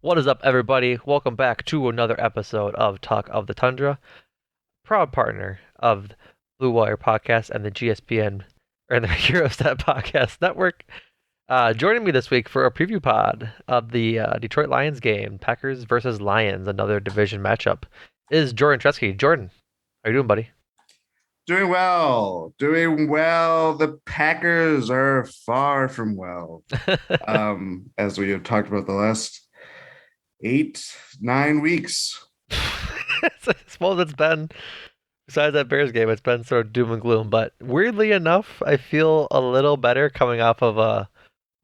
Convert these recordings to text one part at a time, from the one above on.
What is up, everybody? Welcome back to another episode of Talk of the Tundra, proud partner of Blue Wire Podcast and the GSPN or the Eurostat Podcast Network. Joining me this week for a preview pod of the Detroit Lions game, Packers versus Lions, another division matchup, is Jordan Tresky. Jordan, how you doing, buddy? Doing well, doing well. The Packers are far from well. As we have talked about the last 8, 9 weeks. I suppose it's been, besides that Bears game, it's been sort of doom and gloom. But weirdly enough, I feel a little better coming off of a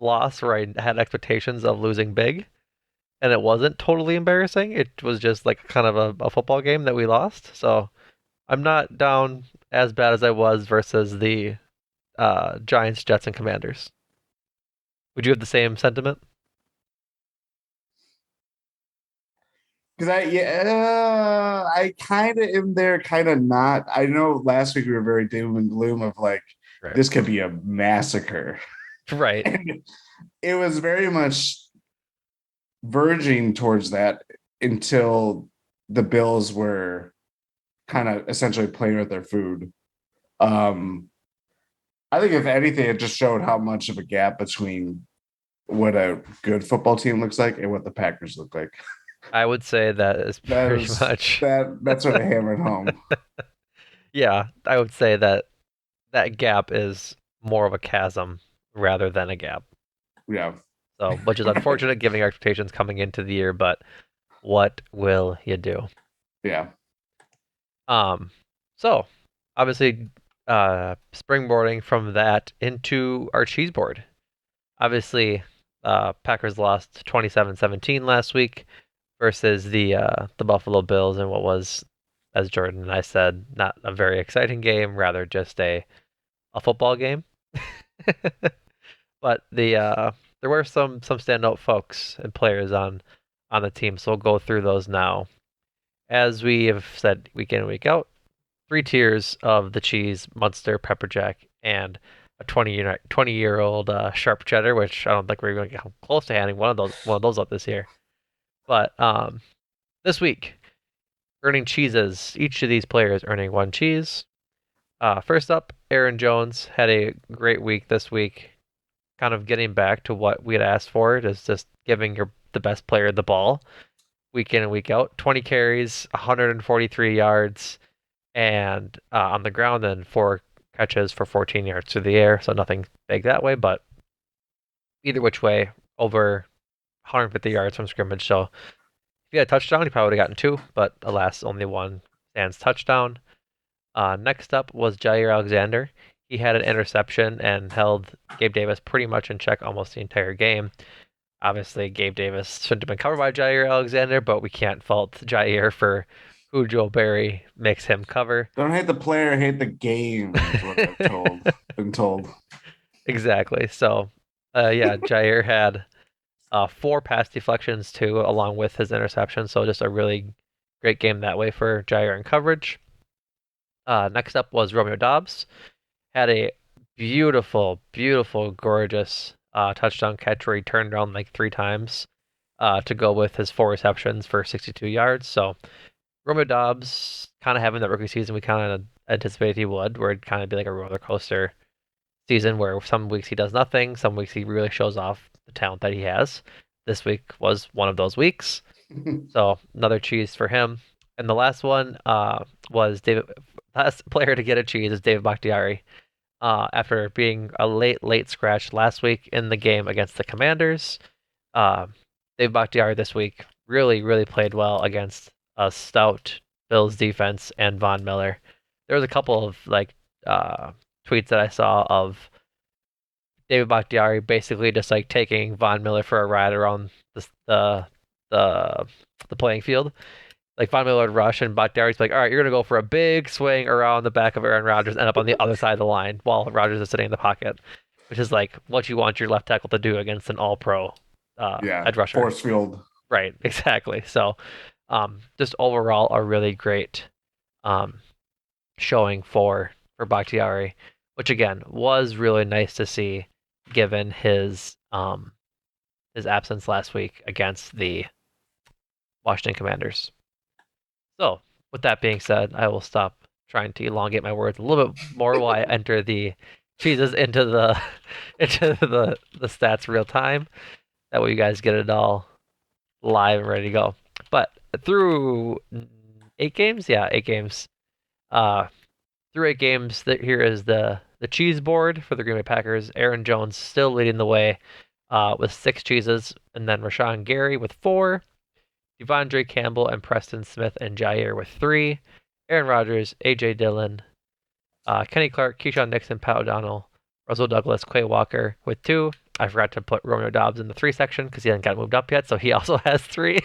loss where I had expectations of losing big, and it wasn't totally embarrassing. It was just like kind of a football game that we lost. So I'm not down as bad as I was versus the Giants, Jets, and Commanders. Would you have the same sentiment? Because I kind of am there, kind of not. I know last week we were very doom and gloom of like Right. this could be a massacre, Right. and it was very much verging towards that until the Bills were kind of essentially playing with their food. Um, I think if anything, it just showed how much of a gap between what a good football team looks like and what the Packers look like. I would say that is That pretty is much. that's what I hammered home. Yeah, I would say that that gap is more of a chasm rather than a gap. Yeah. So, which is unfortunate given our expectations coming into the year, but what will you do? Yeah. Um, so obviously, springboarding from that into our cheese board. Obviously, Packers lost 27-17 last week versus the Buffalo Bills in what was, as Jordan and I said, not a very exciting game, rather just a football game. But there were some standout folks and players on the team, so we'll go through those now. As we have said week in and week out, three tiers of the cheese: Munster, pepper jack, and a 20-year-old sharp cheddar, which I don't think we're going to get close to handing one of those up this year. But this week, earning cheeses. Each of these players earning one cheese. First up, Aaron Jones had a great week this week, kind of getting back to what we had asked for, is just giving the best player the ball week in and week out. 20 carries, 143 yards, and on the ground, then four catches for 14 yards through the air. So nothing big that way, but either which way, over 150 yards from scrimmage. So if he had a touchdown, he probably would have gotten two, but alas, only one stands touchdown. Next up was Jair Alexander. He had an interception and held Gabe Davis pretty much in check almost the entire game. Obviously, Gabe Davis shouldn't have been covered by Jair Alexander, but we can't fault Jair for who Joe Barry makes him cover. Don't hate the player, hate the game is what I've told been told. Exactly. So, yeah, Jair had four pass deflections too, along with his interception. So just a really great game that way for Jair in coverage. Next up was Romeo Dobbs. Had a beautiful, beautiful, gorgeous touchdown catch where he turned around like three times to go with his four receptions for 62 yards. So Romeo Dobbs kind of having that rookie season we kind of anticipated he would, where it'd kind of be like a roller coaster season where some weeks he does nothing, some weeks he really shows off the talent that he has. This week was one of those weeks. So another cheese for him. And the last one was David. Last player to get a cheese is David Bakhtiari. After being a late scratch last week in the game against the Commanders, uh, David Bakhtiari this week really played well against a stout Bills defense and Von Miller. There was a couple of like tweets that I saw of David Bakhtiari basically just like taking Von Miller for a ride around the the playing field. Like Von Miller would rush and Bakhtiari's like, all right, you're gonna go for a big swing around the back of Aaron Rodgers and end up on the other side of the line while Rodgers is sitting in the pocket, which is like what you want your left tackle to do against an All-Pro Yeah. edge rusher. Force field. Right, exactly. So, just overall a really great um, showing for Bakhtiari, which again was really nice to see given his absence last week against Washington Commanders. So, with that being said, I will stop trying to elongate my words a little bit more while I enter the cheeses into the into the stats real time. That way you guys get it all live and ready to go. But through 8 games, yeah, 8 games. Uh, through 8 games, here is the cheese board for the Green Bay Packers. Aaron Jones still leading the way with 6 cheeses, and then Rashawn Gary with 4. Devondre Campbell and Preston Smith and Jair with 3. Aaron Rodgers, AJ Dillon, Kenny Clark, Keyshawn Nixon, Pat O'Donnell, Russell Douglas, Quay Walker with 2. I forgot to put Romeo Dobbs in the 3 section because he hasn't got moved up yet, so he also has 3.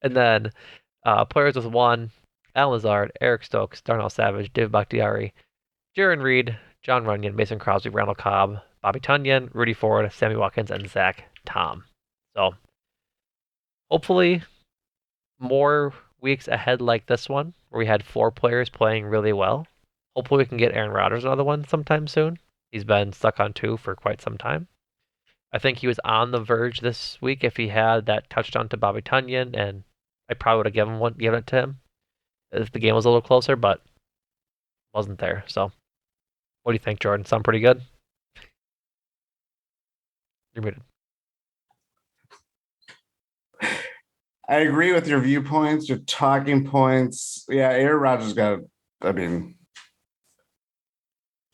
And then players with 1, Al Lazard, Eric Stokes, Darnell Savage, Div Bakhtiari, Jaron Reed, John Runyon, Mason Crosby, Randall Cobb, Bobby Tunyon, Rudy Ford, Sammy Watkins, and Zach Tom. So hopefully more weeks ahead like this one, where we had 4 players playing really well. Hopefully we can get Aaron Rodgers another one sometime soon. He's been stuck on 2 for quite some time. I think he was on the verge this week if he had that touchdown to Bobby Tunyon, and I probably would have given it to him if the game was a little closer, but wasn't there. So, what do you think, Jordan? Sound pretty good? You're muted. I agree with your viewpoints, your talking points. Yeah, Aaron Rodgers got, I mean,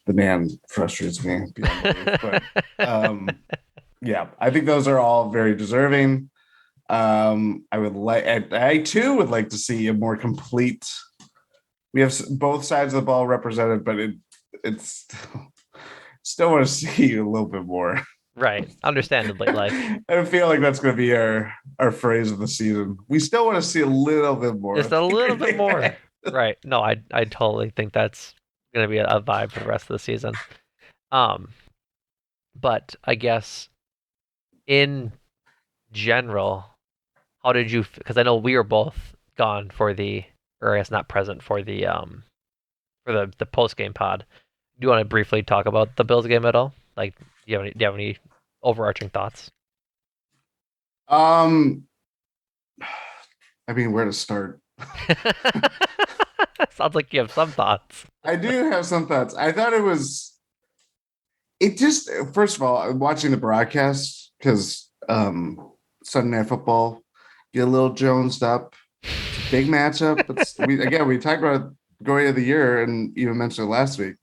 the man frustrates me beyond belief. But yeah, I think those are all very deserving. I too would like to see a more complete. We have both sides of the ball represented, but it's still want to see a little bit more. Right, understandably, like I feel like that's going to be our phrase of the season. We still want to see a little bit more. just a little bit more. Right. No, I totally think that's gonna be a vibe for the rest of the season. Um, but I guess in general, how did you? Because I know we were both gone for the, or I guess not present for the post game pod. Do you want to briefly talk about the Bills game at all? Like, do you have any overarching thoughts? Um, I mean, where to start? Sounds like you have some thoughts. I do have some thoughts. I thought it was. It just first of all, I'm watching the broadcast because Sunday Night Football get a little jonesed up. It's a big matchup. We talked about going of the year and even mentioned it last week.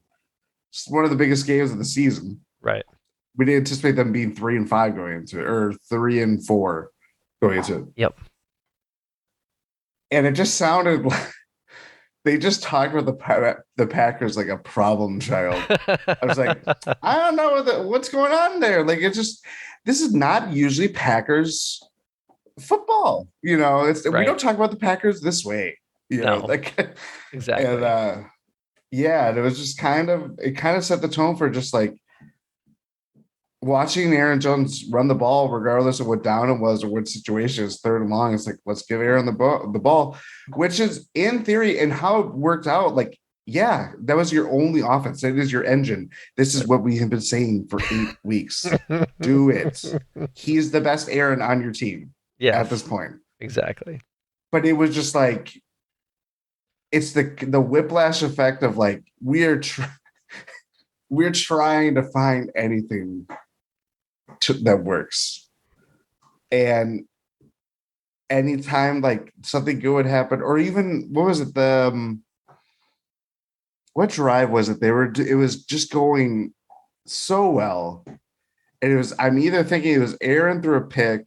It's one of the biggest games of the season. Right. We didn't anticipate them being 3-5 going into it, or 3-4 going into it. Yep. And it just sounded like they just talked about the Packers like a problem child. I was like, I don't know what's going on there. Like, this is not usually Packers football. It's Right. We don't talk about the Packers this way. No. Like Exactly. and yeah, it was just kind of set the tone for just like watching Aaron Jones run the ball, regardless of what down it was or what situation is 3rd and long. It's like, let's give Aaron the ball, which is in theory and how it worked out. Like, yeah, that was your only offense. It is your engine. This is what we have been saying for 8 weeks. Do it. He's the best Aaron on your team at this point. Exactly. But it was just like, it's the whiplash effect of like, we're trying to find anything that works, and anytime like something good would happen, or even what was it, what drive was it, it was just going so well, and I'm either thinking it was Aaron threw a pick.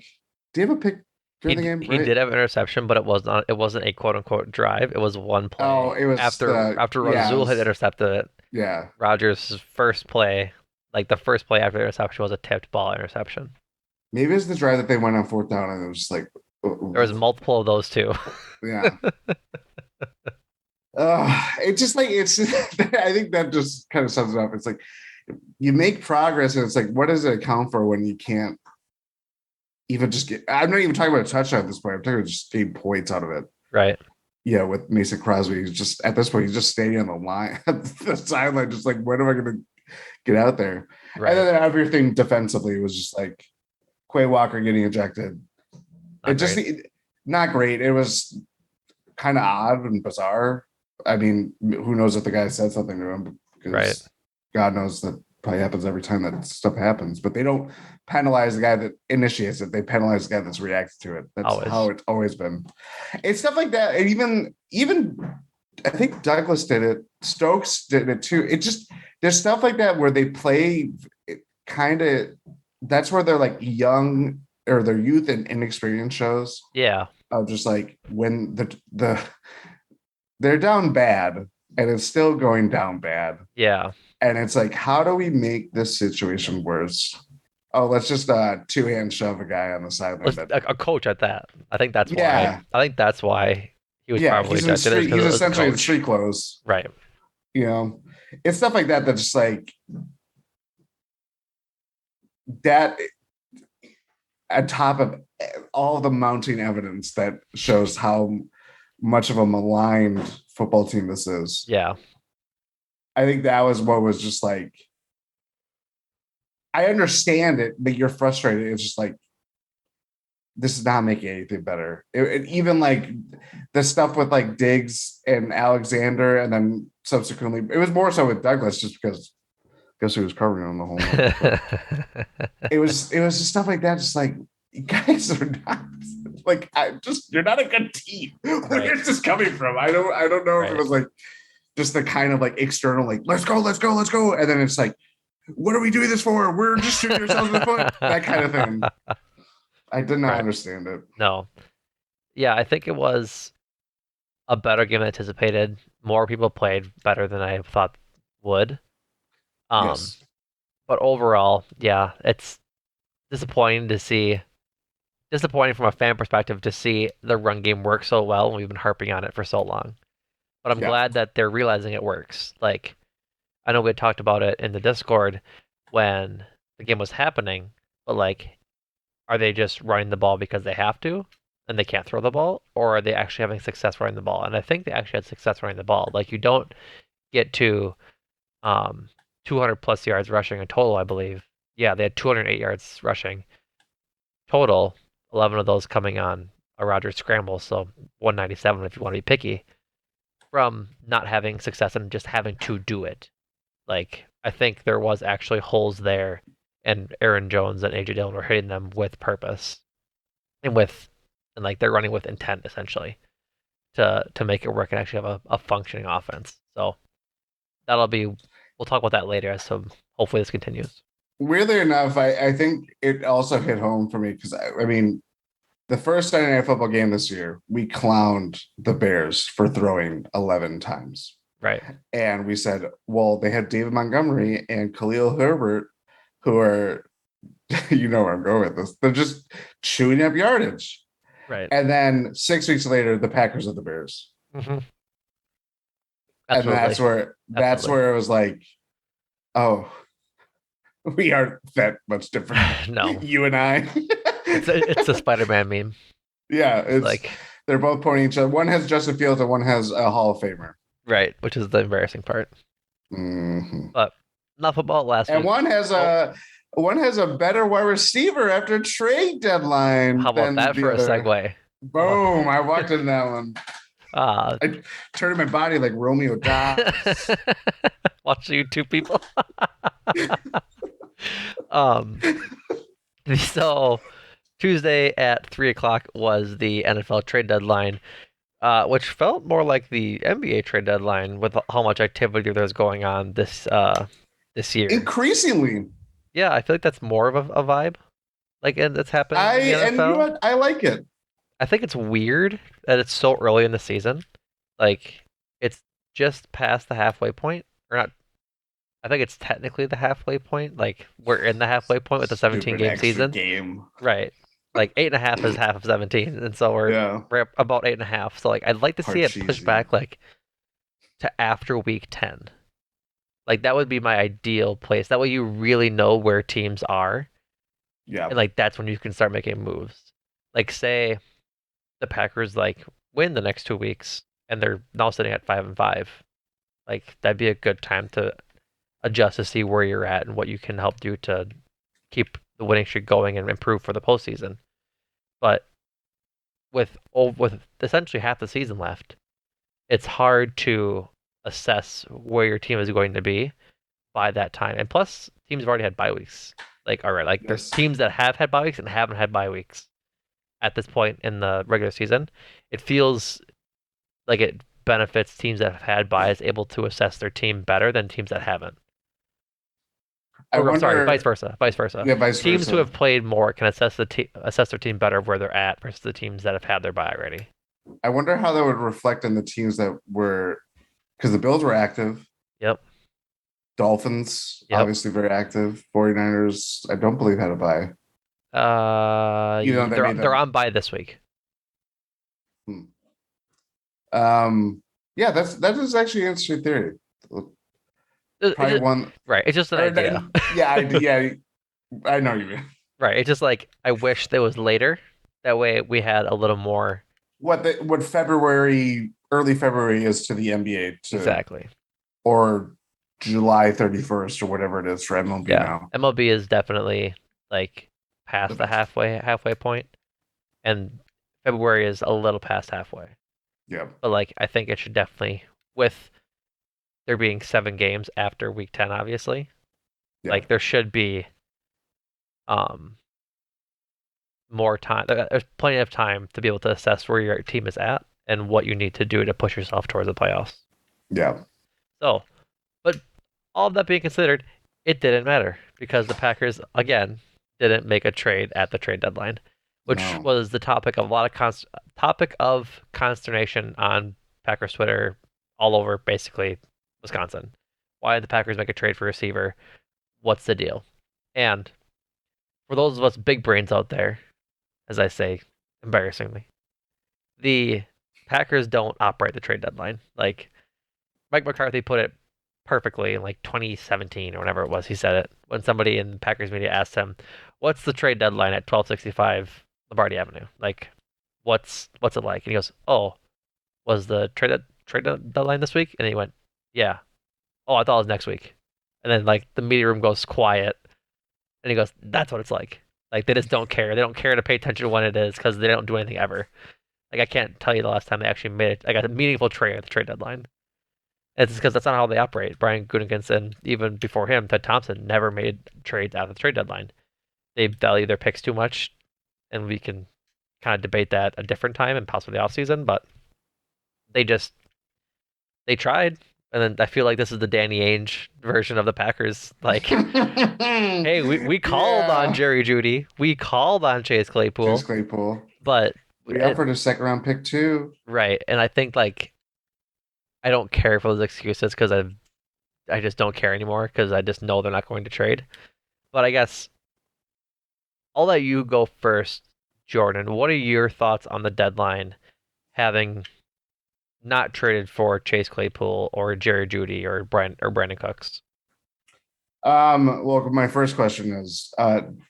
Do you have a pick during the game? He did have an interception, but it wasn't a quote unquote drive. It was one play. Oh, it was after Razul had intercepted it. Yeah. Rodgers' first play, like the first play after the interception, was a tipped ball interception. Maybe it's the drive that they went on 4th down and it was just like there was multiple of those too. Yeah. It's just like I think that just kind of sums it up. It's like you make progress, and it's like, what does it account for when you can't even just get? I'm not even talking about a touchdown at this point. I'm talking about just getting points out of it. Right. Yeah, with Mason Crosby, he's just at this point, he's just standing on the line, the sideline, just like, when am I going to get out there? Right. And then everything defensively was just like Quay Walker getting ejected. not great. It was kind of odd and bizarre. I mean, who knows if the guy said something to him Right. because God knows that probably happens every time that stuff happens. But they don't penalize the guy that initiates it. They penalize the guy that's reacted to it. That's how Always. it's always been. It's stuff like that. And even I think Douglas did it. Stokes did it too. It just there's stuff like that where they play kind of. That's where they're like young or their youth and inexperience shows. Yeah. Of just like when they're down bad and it's still going down bad. Yeah. And it's like, how do we make this situation worse? Oh, let's just two-hand shove a guy on the sideline. Was That a coach at that. I think that's why. yeah, I think that's why he was yeah, probably he's in ejected is street. because He's it was a essentially in coach. street clothes. Right. You know, it's stuff like that that's just like that. On top of all the mounting evidence that shows how much of a maligned football team this is. Yeah. I think that was what was just like. I understand it, but you're frustrated. It's just like this is not making anything better. Even like the stuff with like Diggs and Alexander, and then subsequently, it was more so with Douglas, just because guess who was covering him the whole night. But it was just stuff like that. Just like you guys are not like you're not a good team. Right. Where's this coming from? I don't know if it Right. was like just the kind of like external like let's go, and then it's like what are we doing this for? We're just shooting ourselves in the foot. That kind of thing. I did not Right. understand it. No. Yeah, I think it was a better game than anticipated. More people played better than I thought would. Um, Yes. but overall, yeah, it's disappointing to see. Disappointing from a fan perspective to see the run game work so well, and we've been harping on it for so long. But I'm Yeah. glad that they're realizing it works. Like, I know we had talked about it in the Discord when the game was happening, but like, are they just running the ball because they have to and they can't throw the ball, or are they actually having success running the ball? And I think they actually had success running the ball. Like, you don't get to um, 200 plus yards rushing in total, I believe. Yeah, they had 208 yards rushing total, 11 of those coming on a Rodgers scramble, so 197 if you want to be picky, from not having success and just having to do it. Like, I think there was actually holes there, and Aaron Jones and AJ Dillon were hitting them with purpose and like they're running with intent essentially to make it work and actually have a functioning offense. So that'll be we'll talk about that later. So hopefully this continues. Weirdly enough, I think it also hit home for me because I mean, the first Sunday Night Football game this year, we clowned the Bears for throwing 11 times. Right. And we said, well, they had David Montgomery and Khalil Herbert, who are, you know where I'm going with this. They're just chewing up yardage. Right. And then 6 weeks later, the Packers are the Bears. Mm-hmm. And Absolutely. that's Absolutely. where it was like, oh, we aren't that much different. No. You and I. It's a Spider-Man meme. Yeah, It's it's like they're both pointing each other. One has Justin Fields and one has a Hall of Famer. right, which is the embarrassing part. Mm-hmm. But not football last And week. Oh, one has a better wide receiver after trade how deadline about than that the for a other. segue? How about Boom! I walked in that one. uh I turned my body like Romeo Dobbs. watching you two people? um so Tuesday at 3 o'clock was the NFL trade deadline, which felt more like the NBA trade deadline with how much activity there's going on this year. Increasingly, Yeah, I feel like that's more of a vibe like that's happening I in the and you know NFL. what? I like it. I think it's weird that it's so early in the season. Like it's just past the halfway point, or not. I think it's technically the halfway point. Like we're in the halfway point with the 17 Stupid game extra season. game. Right. Like 8.5 is half of 17, and so we're Yeah, we're about 8.5. So like I'd like to see part it pushed cheesy. back like to after week 10. Like that would be my ideal place. That way you really know where teams are, Yeah, and like that's when you can start making moves. Like say the Packers like win the next 2 weeks, and they're now sitting at 5-5. Like that'd be a good time to adjust to see where you're at and what you can help do to keep the winning streak going and improve for the postseason. But with essentially half the season left, it's hard to assess where your team is going to be by that time. And plus, teams have already had bye weeks. Like, all right, like there's Yes. teams that have had bye weeks and haven't had bye weeks at this point in the regular season. It feels like it benefits teams that have had byes able to assess their team better than teams that haven't. I Or sorry, vice wonder, versa. Vice versa. yeah, vice Teams who versa. have played more can assess their team better of where they're at versus the teams that have had their bye already. I wonder how that would reflect on the teams that were, because the Bills were active, Yep. Dolphins Yep. obviously very active, 49ers I don't believe had a bye. They made They're them. on bye this week. Hmm. Um, yeah, that is actually an interesting theory. It Probably just, one right. It's just an or idea. yeah, I know you mean. Right. It's just like I wish it was later. That way we had a little more What February, early February is to the NBA to exactly. or July 31st or whatever it is for MLB Yeah. now. MLB is definitely like past the halfway point, and February is a little past halfway. Yeah, But like I think it should definitely with there being 7 games after week 10, obviously. yeah, Like there should be um more time. There's plenty of time to be able to assess where your team is at and what you need to do to push yourself towards the playoffs. yeah. So, but all of that being considered, it didn't matter because the Packers again didn't make a trade at the trade deadline, which No. was the topic of a lot of topic of consternation on Packers Twitter all over basically Wisconsin. Why did the Packers make a trade for a receiver? What's the deal? And for those of us big brains out there, as I say, embarrassingly, the Packers don't operate the trade deadline. Like Mike McCarthy put it perfectly in like 2017 or whenever it was. He said it when somebody in Packers media asked him, "What's the trade deadline at 1265 Lombardi Avenue? Like, what's it like?" And he goes, "Oh, was the trade deadline this week?" And he went, "Yeah." "Oh, I thought it was next week." And then like the media room goes quiet, and he goes, "That's what it's like. Like they just don't care. They don't care to pay attention to when it is because they don't do anything ever. Like I can't tell you the last time they actually made it, like a meaningful trade at the trade deadline. It's because that's not how they operate. Brian Gutekunst and even before him, Ted Thompson never made trades at the trade deadline. They value their picks too much, and we can kind of debate that a different time and possibly the offseason, but they just they tried. And then I feel like this is the Danny Ainge version of the Packers. Like, hey, we called on Yeah. Jerry Judy, we called on Chase Chase Claypool, Claypool. but We it, offered a second round pick too. right. And I think like I don't care for those excuses because I just don't care anymore because I just know they're not going to trade. But I guess I'll let you go first, Jordan. What are your thoughts on the deadline having not traded for Chase Claypool or Jerry Judy or Brandon Cooks? Well, my first question is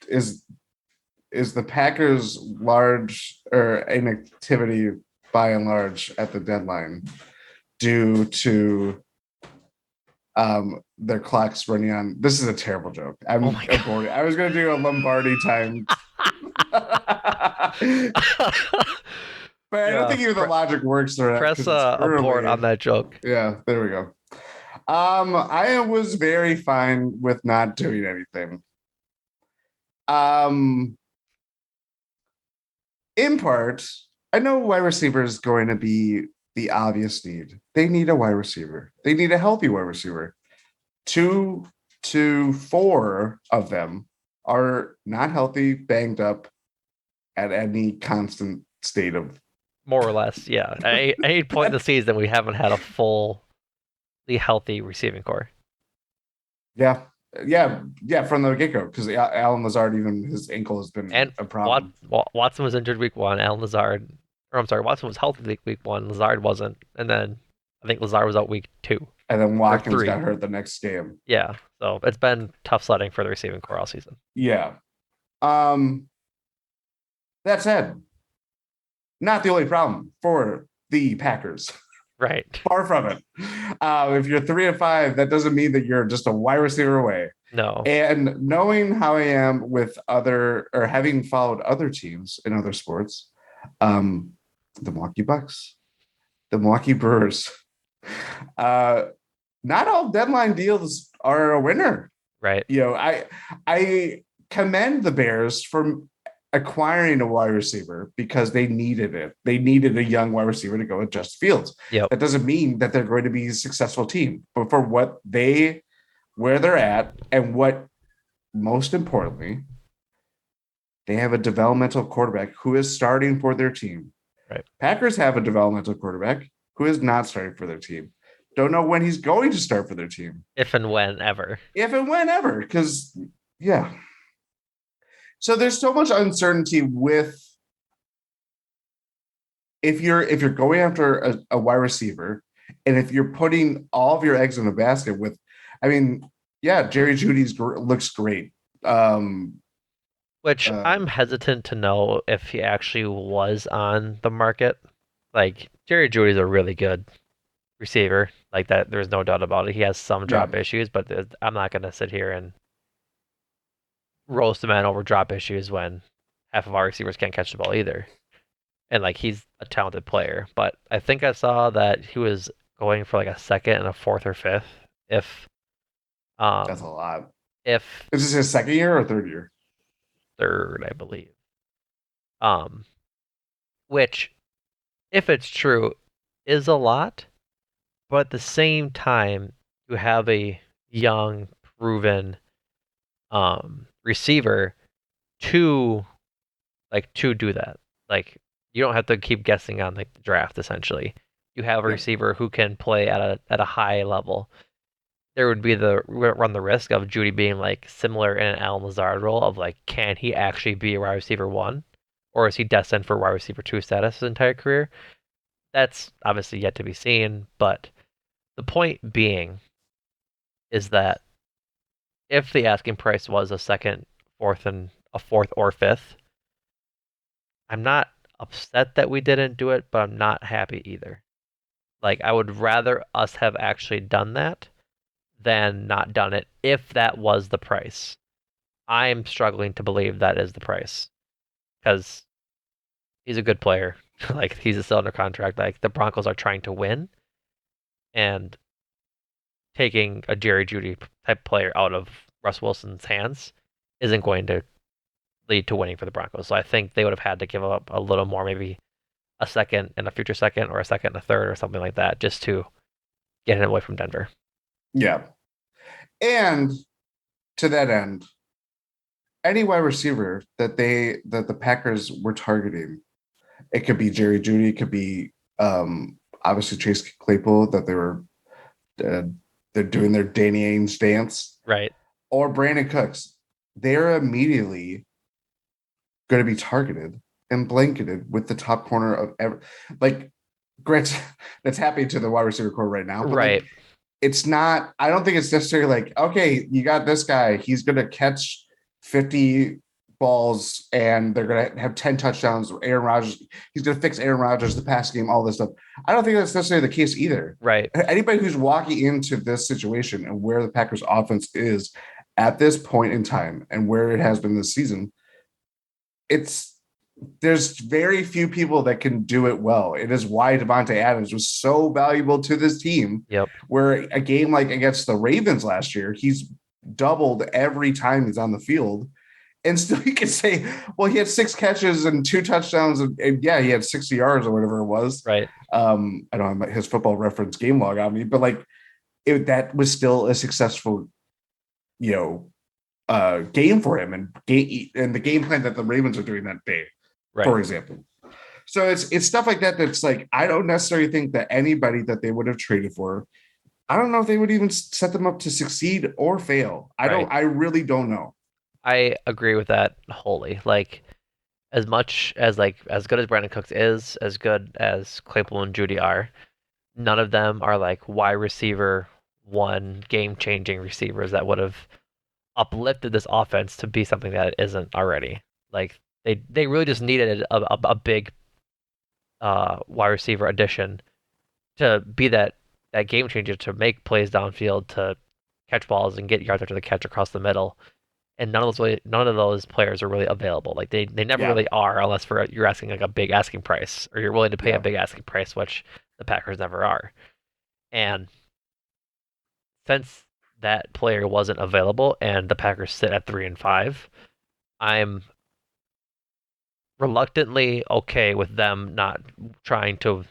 is the Packers large or inactivity by and large at the deadline due to their clocks running on. This is a terrible joke. Oh I'm my aborting. I was gonna do a Lombardi time. But I don't yeah, think even the logic works for that press because it's abort on early. that joke. Yeah, there we go. I was very fine with not doing anything. Um, in part, I know wide receiver is going to be the obvious need. They need a wide receiver. They need a healthy wide receiver. 2 to 4 of them are not healthy, banged up at any constant state of. More or less, yeah. At any point in the season, we haven't had a fully healthy receiving core. Yeah, yeah, from the get go. Because Alan Lazard, even his ankle has been And a problem. Watson was injured week 1. Alan Lazard, or I'm sorry, Watson was healthy week 1. Lazard wasn't, and then I think Lazard was out week 2 And then or Watkins got 3. hurt the next game. Yeah, so it's been tough sledding for the receiving core all season. Yeah. Um, that said, not the only problem for the Packers. Right. Far from it. If you're 3-5, that doesn't mean that you're just a wide receiver away. No. And knowing how I am with other or having followed other teams in other sports, The Milwaukee Bucks, the Milwaukee Brewers. Uh, Not all deadline deals are a winner. Right. I commend the Bears for acquiring a wide receiver because they needed it. They needed a young wide receiver to go with Justin Fields. Yep. That doesn't mean that they're going to be a successful team, but for where they're at, and what most importantly, they have a developmental quarterback who is starting for their team. Right. Packers have a developmental quarterback who is not starting for their team. Don't know when he's going to start for their team. If and when ever. If and whenever, because yeah. So there's so much uncertainty with if you're going after a wide receiver, and if you're putting all of your eggs in a basket with, I mean, yeah, Jerry Judy's looks great. Um, Which uh, I'm hesitant to know if he actually was on the market. Like Jerry Jeudy's a really good receiver. Like that, there's no doubt about it. He has some yeah, drop issues, but I'm not gonna sit here and roast a man over drop issues when half of our receivers can't catch the ball either. And like he's a talented player, but I think I saw that he was going for like a second and a fourth or fifth if that's a um lot. if Is this his second year or third year? third, I believe. Um which if it's true is a lot, but at the same time you have a young proven receiver to to do that. Like you don't have to keep guessing on like the draft essentially. You have a Yeah, receiver who can play at a high level. There would be the run the risk of Judy being like similar in an Alan Lazard role of like, can he actually be a wide receiver one, or is he destined for wide receiver two status his entire career? That's obviously yet to be seen. But the point being is that if the asking price was a second, fourth or fifth, I'm not upset that we didn't do it, but I'm not happy either. Like I would rather us have actually done that than not done it if that was the price. I'm struggling to believe that is the price because he's a good player. Like he's still under contract. Like the Broncos are trying to win, and taking a Jerry Judy type player out of Russ Wilson's hands isn't going to lead to winning for the Broncos. So I think they would have had to give up a little more, maybe a second and a future second, or a second and a third, or something like that, just to get him away from Denver. yeah. And to that end, any wide receiver that the Packers were targeting, it could be Jerry Judy, it could be obviously Chase Claypool that uh, they're doing their Danny Ainge dance, Right. or Brandon Cooks. They're immediately going to be targeted and blanketed with the top corner of ever. Like, Grant, that's happening to the wide receiver core right now, but like, Right. it's not. I don't think it's necessarily like, okay, you got this guy. He's going to catch 50 balls and they're going to have 10 touchdowns. Aaron Rodgers, he's going to fix Aaron Rodgers, the pass game, all this stuff. I don't think that's necessarily the case either. Right. Anybody who's walking into this situation and where the Packers offense is at this point in time and where it has been this season, it's there's very few people that can do it well. It is why Devontae Adams was so valuable to this team. Yep. Where a game like against the Ravens last year, he's doubled every time he's on the field. And still you can say, well, he had 6 catches and 2 touchdowns. And yeah, he had 60 yards or whatever it was. Right. I don't have his football reference game log on me, but like that was still a successful, you know, game for him and the game plan that the Ravens are doing that day, Right. for example. So it's stuff like that that's like I don't necessarily think that anybody that they would have traded for, I don't know if they would even set them up to succeed or fail. Right. I really don't know. I agree with that wholly. Like as much as like as good as Brandon Cooks is, as good as Claypool and Judy are, none of them are like wide receiver one game changing receivers that would have uplifted this offense to be something that it isn't already. Like they really just needed a big wide receiver addition to be that game changer to make plays downfield to catch balls and get yards after the catch across the middle. and none of those players are really available. Like they never Yeah, really are unless you're asking like a big asking price or you're willing to pay a yeah, big asking price, which the Packers never are. And since that player wasn't available and the Packers sit at 3-5, I'm reluctantly okay with them not trying to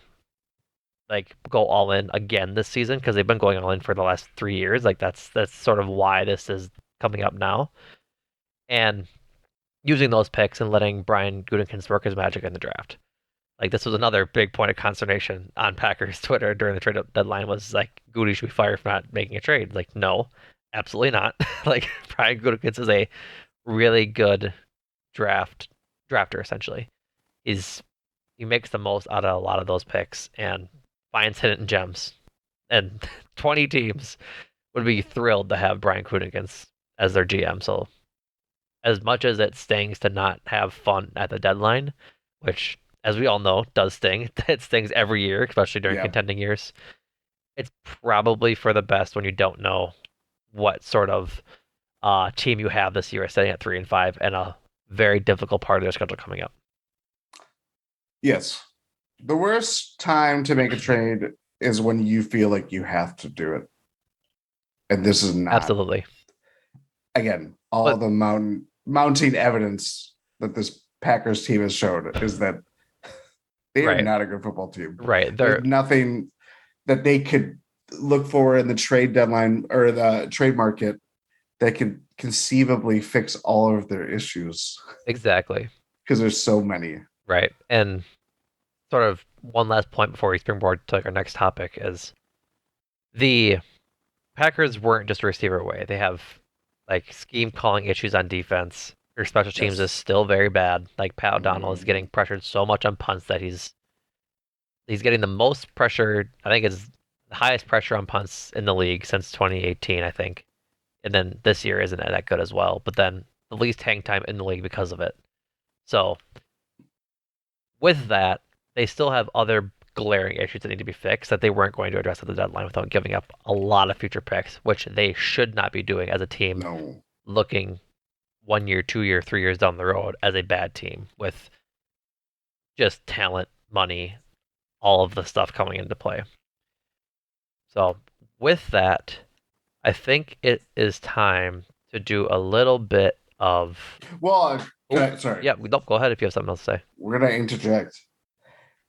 like go all in again this season because they've been going all in for the last 3 years. Like that's sort of why this is coming up now. And using those picks and letting Brian Gutekunst work his magic in the draft. Like this was another big point of consternation on Packers Twitter during the trade deadline was like Goody should be fired for not making a trade. Like no, absolutely not. Like Brian Gutekunst is a really good drafter essentially. He's he makes the most out of a lot of those picks and finds hidden gems. And 20 teams would be thrilled to have Brian Gutekunst as their GM. So as much as it stings to not have fun at the deadline, which, as we all know, does sting. It stings every year, especially during yeah. contending years. It's probably for the best when you don't know what sort of team you have this year, sitting at 3-5, and a very difficult part of their schedule coming up. Yes. The worst time to make a trade is when you feel like you have to do it. And this is not. Absolutely, Again, all but the mounting evidence that this Packers team has showed is that they are right, not a good football team. right. There's They're nothing that they could look for in the trade deadline or the trade market that could conceivably fix all of their issues exactly because there's so many. right. And sort of one last point before we springboard to like our next topic is the Packers weren't just a receiver away. They have like scheme calling issues on defense. Their special teams is Yes. still very bad. Like Pat O'Donnell is Mm-hmm. getting pressured so much on punts that he's getting the most pressure. I think is the highest pressure on punts in the league since 2018. I think, and then this year isn't that good as well. But then the least hang time in the league because of it. So with that, they still have other glaring issues that need to be fixed that they weren't going to address at the deadline without giving up a lot of future picks, which they should not be doing as a team No. looking 1 year, 2 year, 3 years down the road as a bad team with just talent, money, all of the stuff coming into play. So, with that, I think it is time to do a little bit of. Well, Oh, sorry, yeah, nope, go ahead if you have something else to say. we're gonna interject.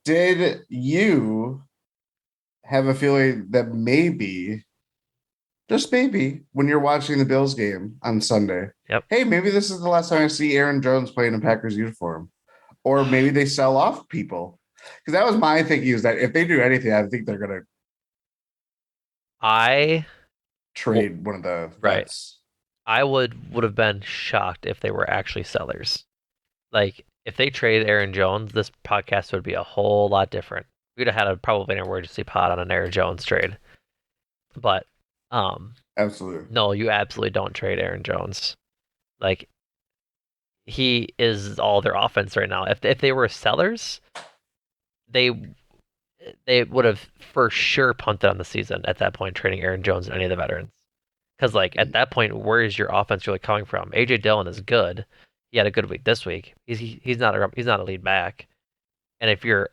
Did you have a feeling that maybe, just maybe, when you're watching the Bills game on Sunday, Yep. hey, maybe this is the last time I see Aaron Jones playing in a Packers uniform, or maybe they sell off people? Because that was my thinking is that if they do anything, I think they're gonna I, well, trade one of the right. vets. I would have been shocked if they were actually sellers. Like, if they traded Aaron Jones, this podcast would be a whole lot different. We'd have had probably an emergency pod on an Aaron Jones trade. But, um, Absolutely. no, you absolutely don't trade Aaron Jones. Like, he is all their offense right now. If they were sellers, they they would have for sure punted on the season at that point, trading Aaron Jones and any of the veterans. Because like at that point, where is your offense really coming from? AJ Dillon is good. He had a good week this week. He's not a lead back. And if you're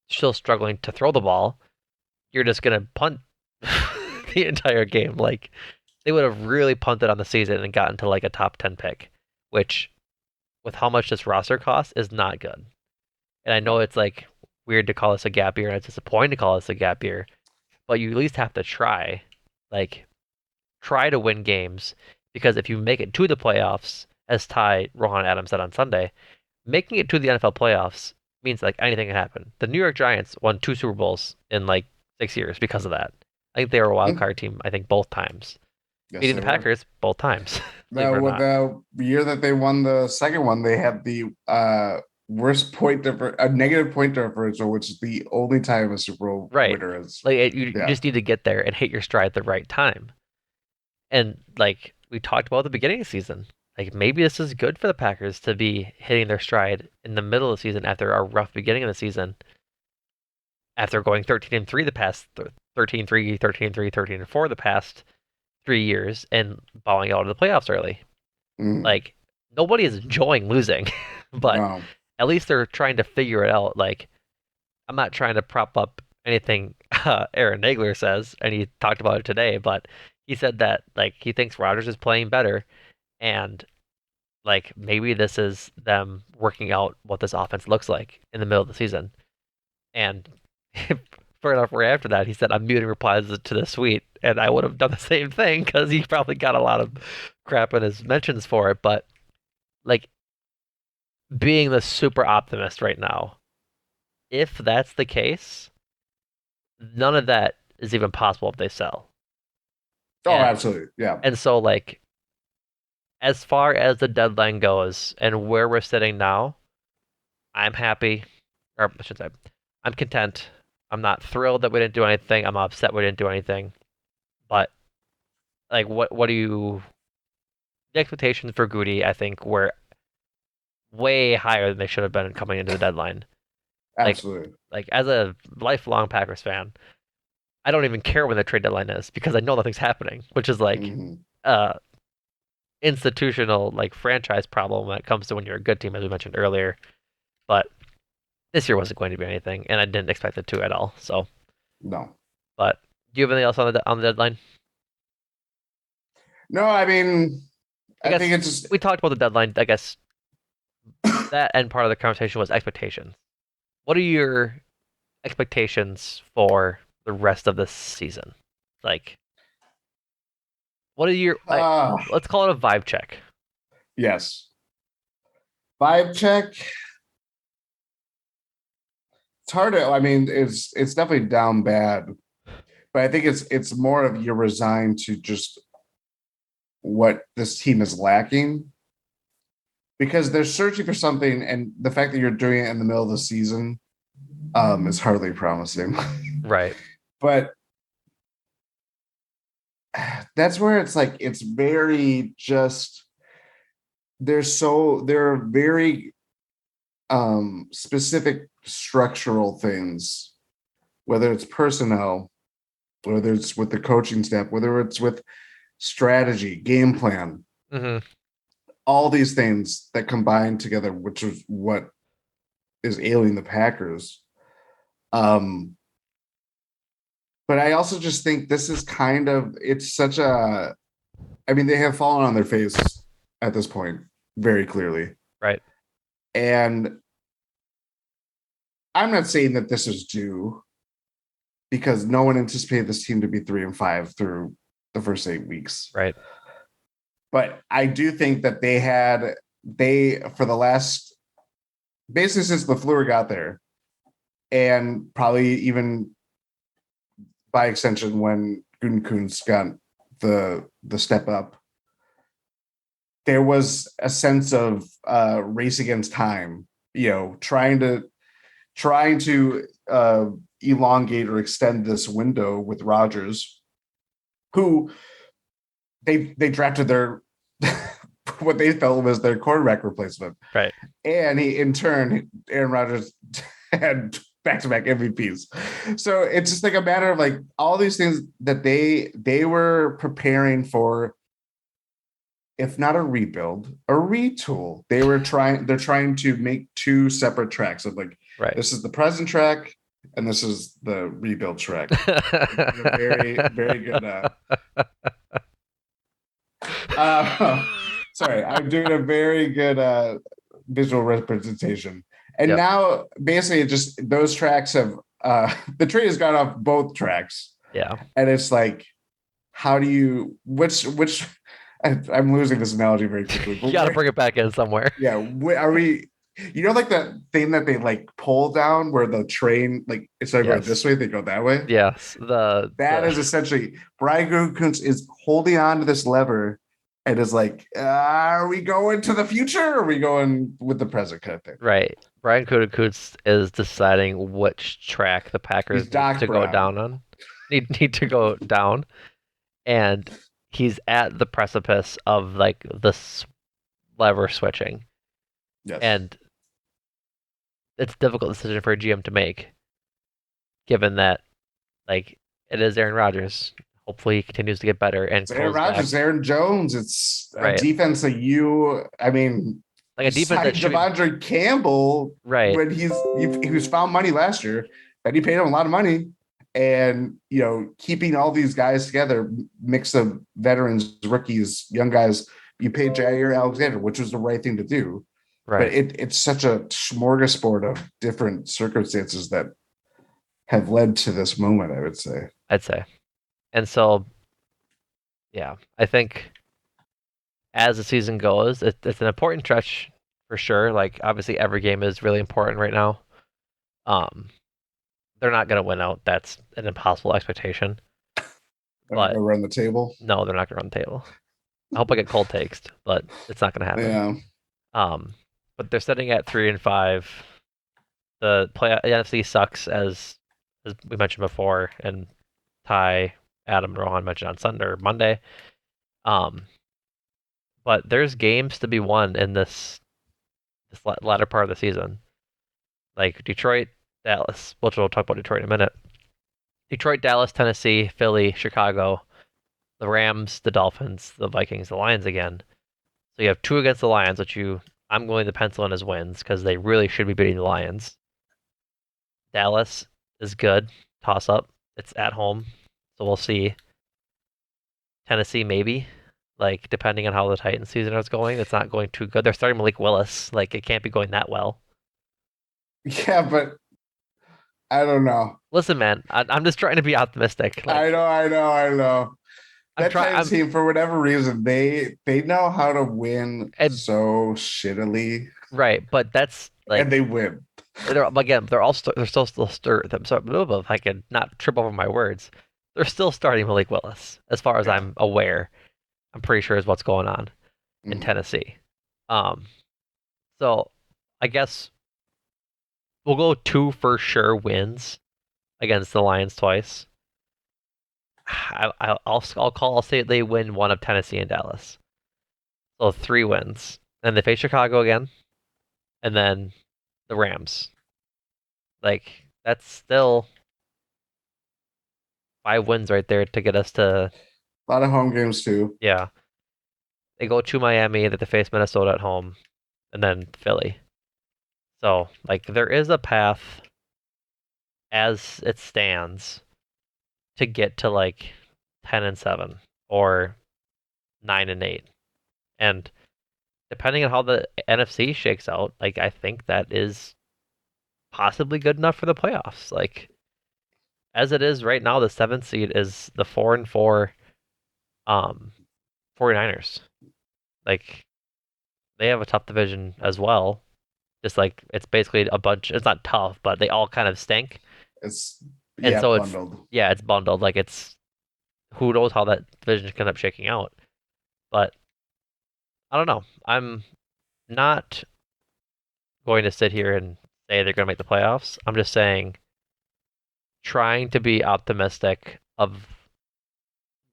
still struggling to throw the ball, you're just gonna punt the entire game. Like they would have really punted on the season and gotten to like a top 10 pick, which with how much this roster costs is not good. And I know No. it's like weird to call this a gap year and it's disappointing to call this a gap year, but you at least have to try. Like try to win games because if you make it to the playoffs, as Ty Rohan Adams said on Sunday, making it to the NFL playoffs means like anything can happen. The New York Giants won 2 Super Bowls in like 6 years because of that. I think they were a wild Hmm. card team. I think both times Yes, beating they the were. Packers both times. Believe Now, it or with not. the year that they won the second one, they had the worst point a negative point differential, which is the only time a Super Bowl Right. winner is. Like you Yeah. just need to get there and hit your stride at the right time. And like we talked about at the beginning of the season, like maybe this is good for the Packers to be hitting their stride in the middle of the season after a rough beginning of the season, after going 13-3 the past 13-3, 13-3, 13-4 the past 3 years and bowing out of the playoffs early. Mm. Like nobody is enjoying losing, but No. at least they're trying to figure it out. Like I'm not trying to prop up anything Aaron Nagler says, and he talked about it today, but he said that like he thinks Rodgers is playing better, and like maybe this is them working out what this offense looks like in the middle of the season. And fair enough, right after that, he said, I'm muting replies to the tweet. And I would have done the same thing because he probably got a lot of crap in his mentions for it. But like being the super optimist right now, if that's the case, none of that is even possible if they sell. Oh, And absolutely. Yeah. and so like as far as the deadline goes and where we're sitting now, I'm happy, or I should say, I'm content. I'm not thrilled that we didn't do anything. I'm upset we didn't do anything. But like, what do you? The expectations for Goody, I think, were way higher than they should have been coming into the deadline. Like, Absolutely. like as a lifelong Packers fan, I don't even care when the trade deadline is because I know nothing's happening, which is like Hmm. uh institutional like franchise problem when it comes to when you're a good team, as we mentioned earlier. But this year wasn't going to be anything, and I didn't expect it to at all. So, No. but do you have anything else on the deadline? No, I mean, I I think guess it's just we talked about the deadline. I guess that end part of the conversation was expectations. What are your expectations for the rest of this season? Like, what are your uh let's call it a vibe check. yes. Vibe check. It's hard to, I mean, it's definitely down bad, but I think it's more of you're resigned to just what this team is lacking because they're searching for something, and the fact that you're doing it in the middle of the season is hardly promising. Right. But that's where it's like it's very just they're very specific structural things, whether it's personnel, whether it's with the coaching staff, whether it's with strategy, game plan, Hmm. all these things that combine together, which is what is ailing the Packers. Um, but I also just think this is kind of it's such a I mean, they have fallen on their face at this point, very clearly. Right. And I'm not saying that this is due because no one anticipated this team to be 3-5 through the first 8 weeks. Right. But I do think that they for the last basically since LaFleur got there, and probably even by extension when Gutekunst got the step up, there was a sense of race against time. You know, trying to elongate or extend this window with Rodgers, who they drafted their what they felt was their quarterback replacement, Right. and he in turn Aaron Rodgers had back-to-back MVPs. So it's just like a matter of like all these things that they were preparing for, if not a rebuild, a retool. They're trying to make two separate tracks of like Right. this is the present track and this is the rebuild track. A very, very good uh sorry, I'm doing a very good visual representation. And Yep. now basically it just those tracks have the tree has gone off both tracks. Yeah. And it's like, how do you which I'm losing this analogy very quickly, You but got to where bring it back in somewhere. yeah, are we you know like that thing that they like pull down where the train like instead of going Yes. this way, they go that way? Yes. That The is essentially Brian Gutekunst is holding on to this lever and is like, are we going to the future or are we going with the present kind of thing? right. Brian Kulikowicz is deciding which track the Packers He's need Doc to go Brown. down on. Need to go down, and he's at the precipice of like the lever switching, Yes. and it's a difficult decision for a GM to make, given that like it is Aaron Rodgers hopefully he continues to get better and It's Aaron goes Rodgers, back. Aaron Jones. It's a Right. defense that I mean, Like you a defense that signed should be Devondre Campbell right. when he was found money last year, and he paid him a lot of money. And keeping all these guys together, mix of veterans, rookies, young guys. You paid Jair Alexander, which was the right thing to do. But Right. it's such a smorgasbord of different circumstances that have led to this moment, I would say. I'd say. And so, yeah, I think as the season goes, it's an important stretch for sure. Like obviously every game is really important right now. Um, they're not gonna win out. That's an impossible expectation. They're not But going to run the table. no, they're not gonna run the table. I hope I get cold takes, but it's not gonna happen. Yeah. Um, but they're sitting at 3-5. The NFC sucks as we mentioned before, and Ty, Adam, and Rohan mentioned on Sunday or Monday. Um, but there's games to be won in this latter part of the season. Like Detroit, Dallas, which we'll talk about Detroit in a minute. Detroit, Dallas, Tennessee, Philly, Chicago, the Rams, the Dolphins, the Vikings, the Lions again. So you have two against the Lions, which I'm going to pencil in as wins because they really should be beating the Lions. Dallas is good. Toss up. It's at home. So we'll see. Tennessee, maybe. Like, depending on how the Titans season is going, it's not going too good. They're starting Malik Willis. Like, it can't be going that well. Yeah, but I don't know. Listen, man, I'm just trying to be optimistic. I Like, know, I know, I know. I'm That trying. Titans team, for whatever reason, they know how to win And so shittily, right, but that's and like they win. they're again. They're still stir. I'm sorry, if I can not trip over my words. They're still starting Malik Willis, as far as Yeah. I'm aware. I'm pretty sure is what's going on in Mhm. Tennessee. Um, so I guess we'll go two for sure wins against the Lions twice. I'll say they win one of Tennessee and Dallas. So three wins. Then they face Chicago again, and then the Rams. Like that's still 5 wins right there to get us to A lot of home games too. yeah. They go to Miami, that they face Minnesota at home, and then Philly. So like there is a path as it stands to get to like 10-7 or 9-8. And depending on how the NFC shakes out, like I think that is possibly good enough for the playoffs. Like as it is right now, the seventh seed is the 4-4 um 49ers. Like they have a tough division as well. Just like it's basically a bunch. It's not tough, but they all kind of stink. It's And yeah, so it's bundled. yeah, it's bundled. Like it's who knows how that division can end up shaking out. But I don't know. I'm not going to sit here and say they're going to make the playoffs. I'm just saying trying to be optimistic of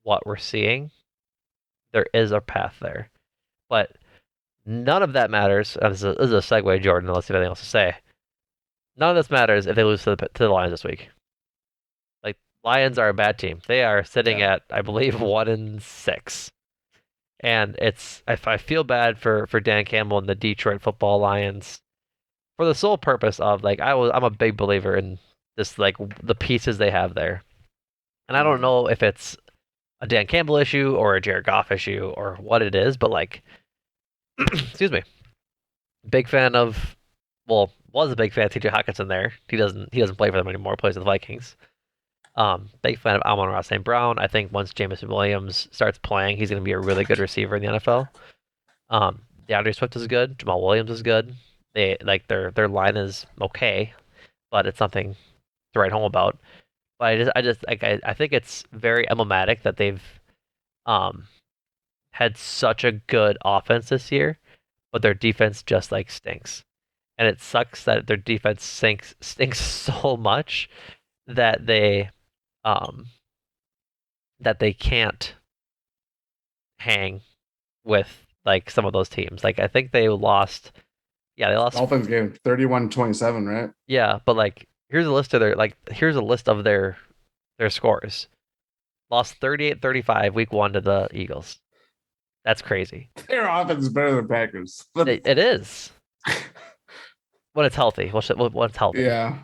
what we're seeing. There is a path there. But none of that matters. This is a segue, Jordan, unless you have anything else to say. None of this matters if they lose to the Lions this week. Like, Lions are a bad team. They are sitting Yeah. at, I believe, 1-6. And if I feel bad for Dan Campbell and the Detroit Football Lions for the sole purpose of like I'm a big believer in this like the pieces they have there. And I don't Mhm. know if it's a Dan Campbell issue or a Jared Goff issue or what it is, but like excuse me, big fan of was a big fan of TJ Hawkinson there. He doesn't play for them anymore, plays with the Vikings. Big fan of Amon-Ra St. Brown. I think once Jameson Williams starts playing, he's going to be a really good receiver in the NFL. DeAndre Swift is good. Jamal Williams is good. They like their line is okay, but it's nothing to write home about. But I just like I think it's very emblematic that they've um had such a good offense this year, but their defense just like stinks. And it sucks that their defense stinks so much that um they can't hang with like some of those teams. Like I think they lost. Yeah, they lost. Dolphins game 31-27, right? Yeah, but like here's a list of their scores. Lost 38-35 week 1 to the Eagles. That's crazy. Their offense is better than Packers. But It is when it's healthy. When it's healthy. yeah.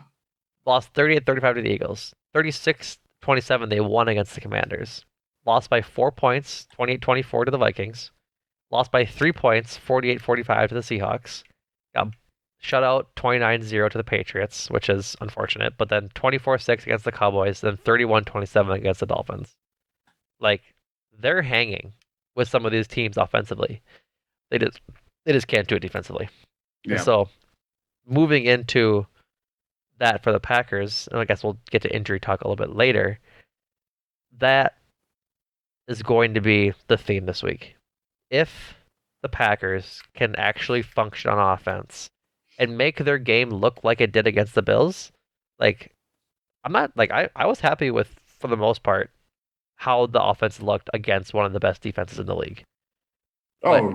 Lost 38-35 to the Eagles. 36-27 they won against the Commanders. Lost by 4 points, 28-24 to the Vikings. Lost by 3 points, 48-45 to the Seahawks. Got shut out 29-0 to the Patriots, which is unfortunate, but then 24-6 against the Cowboys, then 31-27 against the Dolphins. Like they're hanging with some of these teams offensively. They just they just can't do it defensively. And Yeah. so moving into that for the Packers, and I guess we'll get to injury talk a little bit later. That is going to be the theme this week. If the Packers can actually function on offense and make their game look like it did against the Bills, like I'm not like I was happy with for the most part how the offense looked against one of the best defenses in the league. But Oh,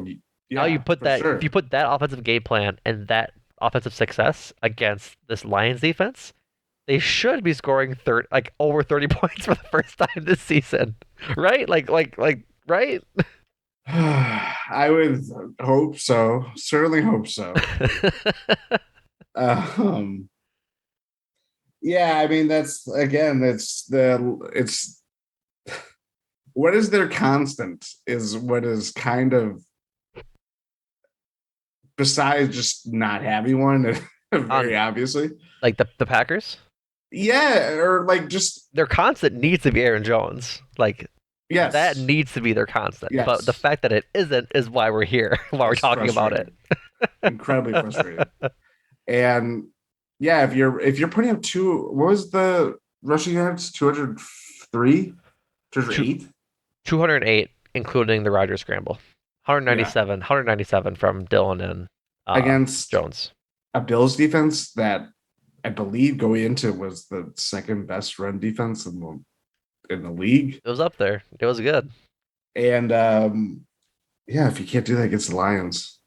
now you yeah, put for that if you sure. put that offensive game plan and that offensive success against this Lions defense, they should be scoring like over 30 points for the first time this season, right? Right? I would hope so. Certainly hope so. Um, yeah, I mean that's again, it's what is their constant is what is kind of besides just not having one, very On obviously. like the Packers, Yeah, or like just their constant needs to be Aaron Jones. Like that yes, needs to be their constant. But the yes. fact that it isn't is why we're here, why we're It's talking about it. frustrating, incredibly frustrating. And yeah, if you're putting up what was the rushing yards? 203, Two, 208? 208, including the Rodgers scramble. Yeah. 197 from Dillon and Against Jones. a Bills defense that I believe going into was the second best run defense in the league. It was up there. It was good. And yeah, if you can't do that against the Lions,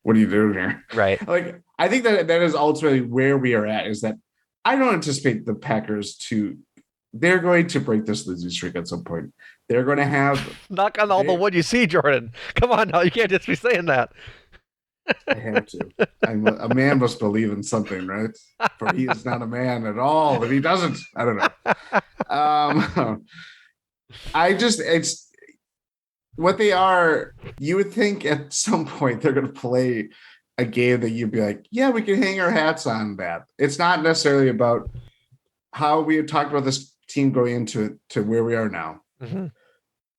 what are you doing here? Right. Like, I think that is ultimately where we are at. Is that I don't anticipate the Packers to. They're going to break this losing streak at some point. They're going to have. Knock on all the They. wood you see, Jordan. Come on now, you can't just be saying that. I have to. A man must believe in something, right? For he is not a man at all. If he doesn't, I don't know. I just it's what they are. You would think at some point they're going to play a game that you'd be like, yeah, we can hang our hats on that. It's not necessarily about how we had talked about this team going into it to where we are now. Mm-hmm.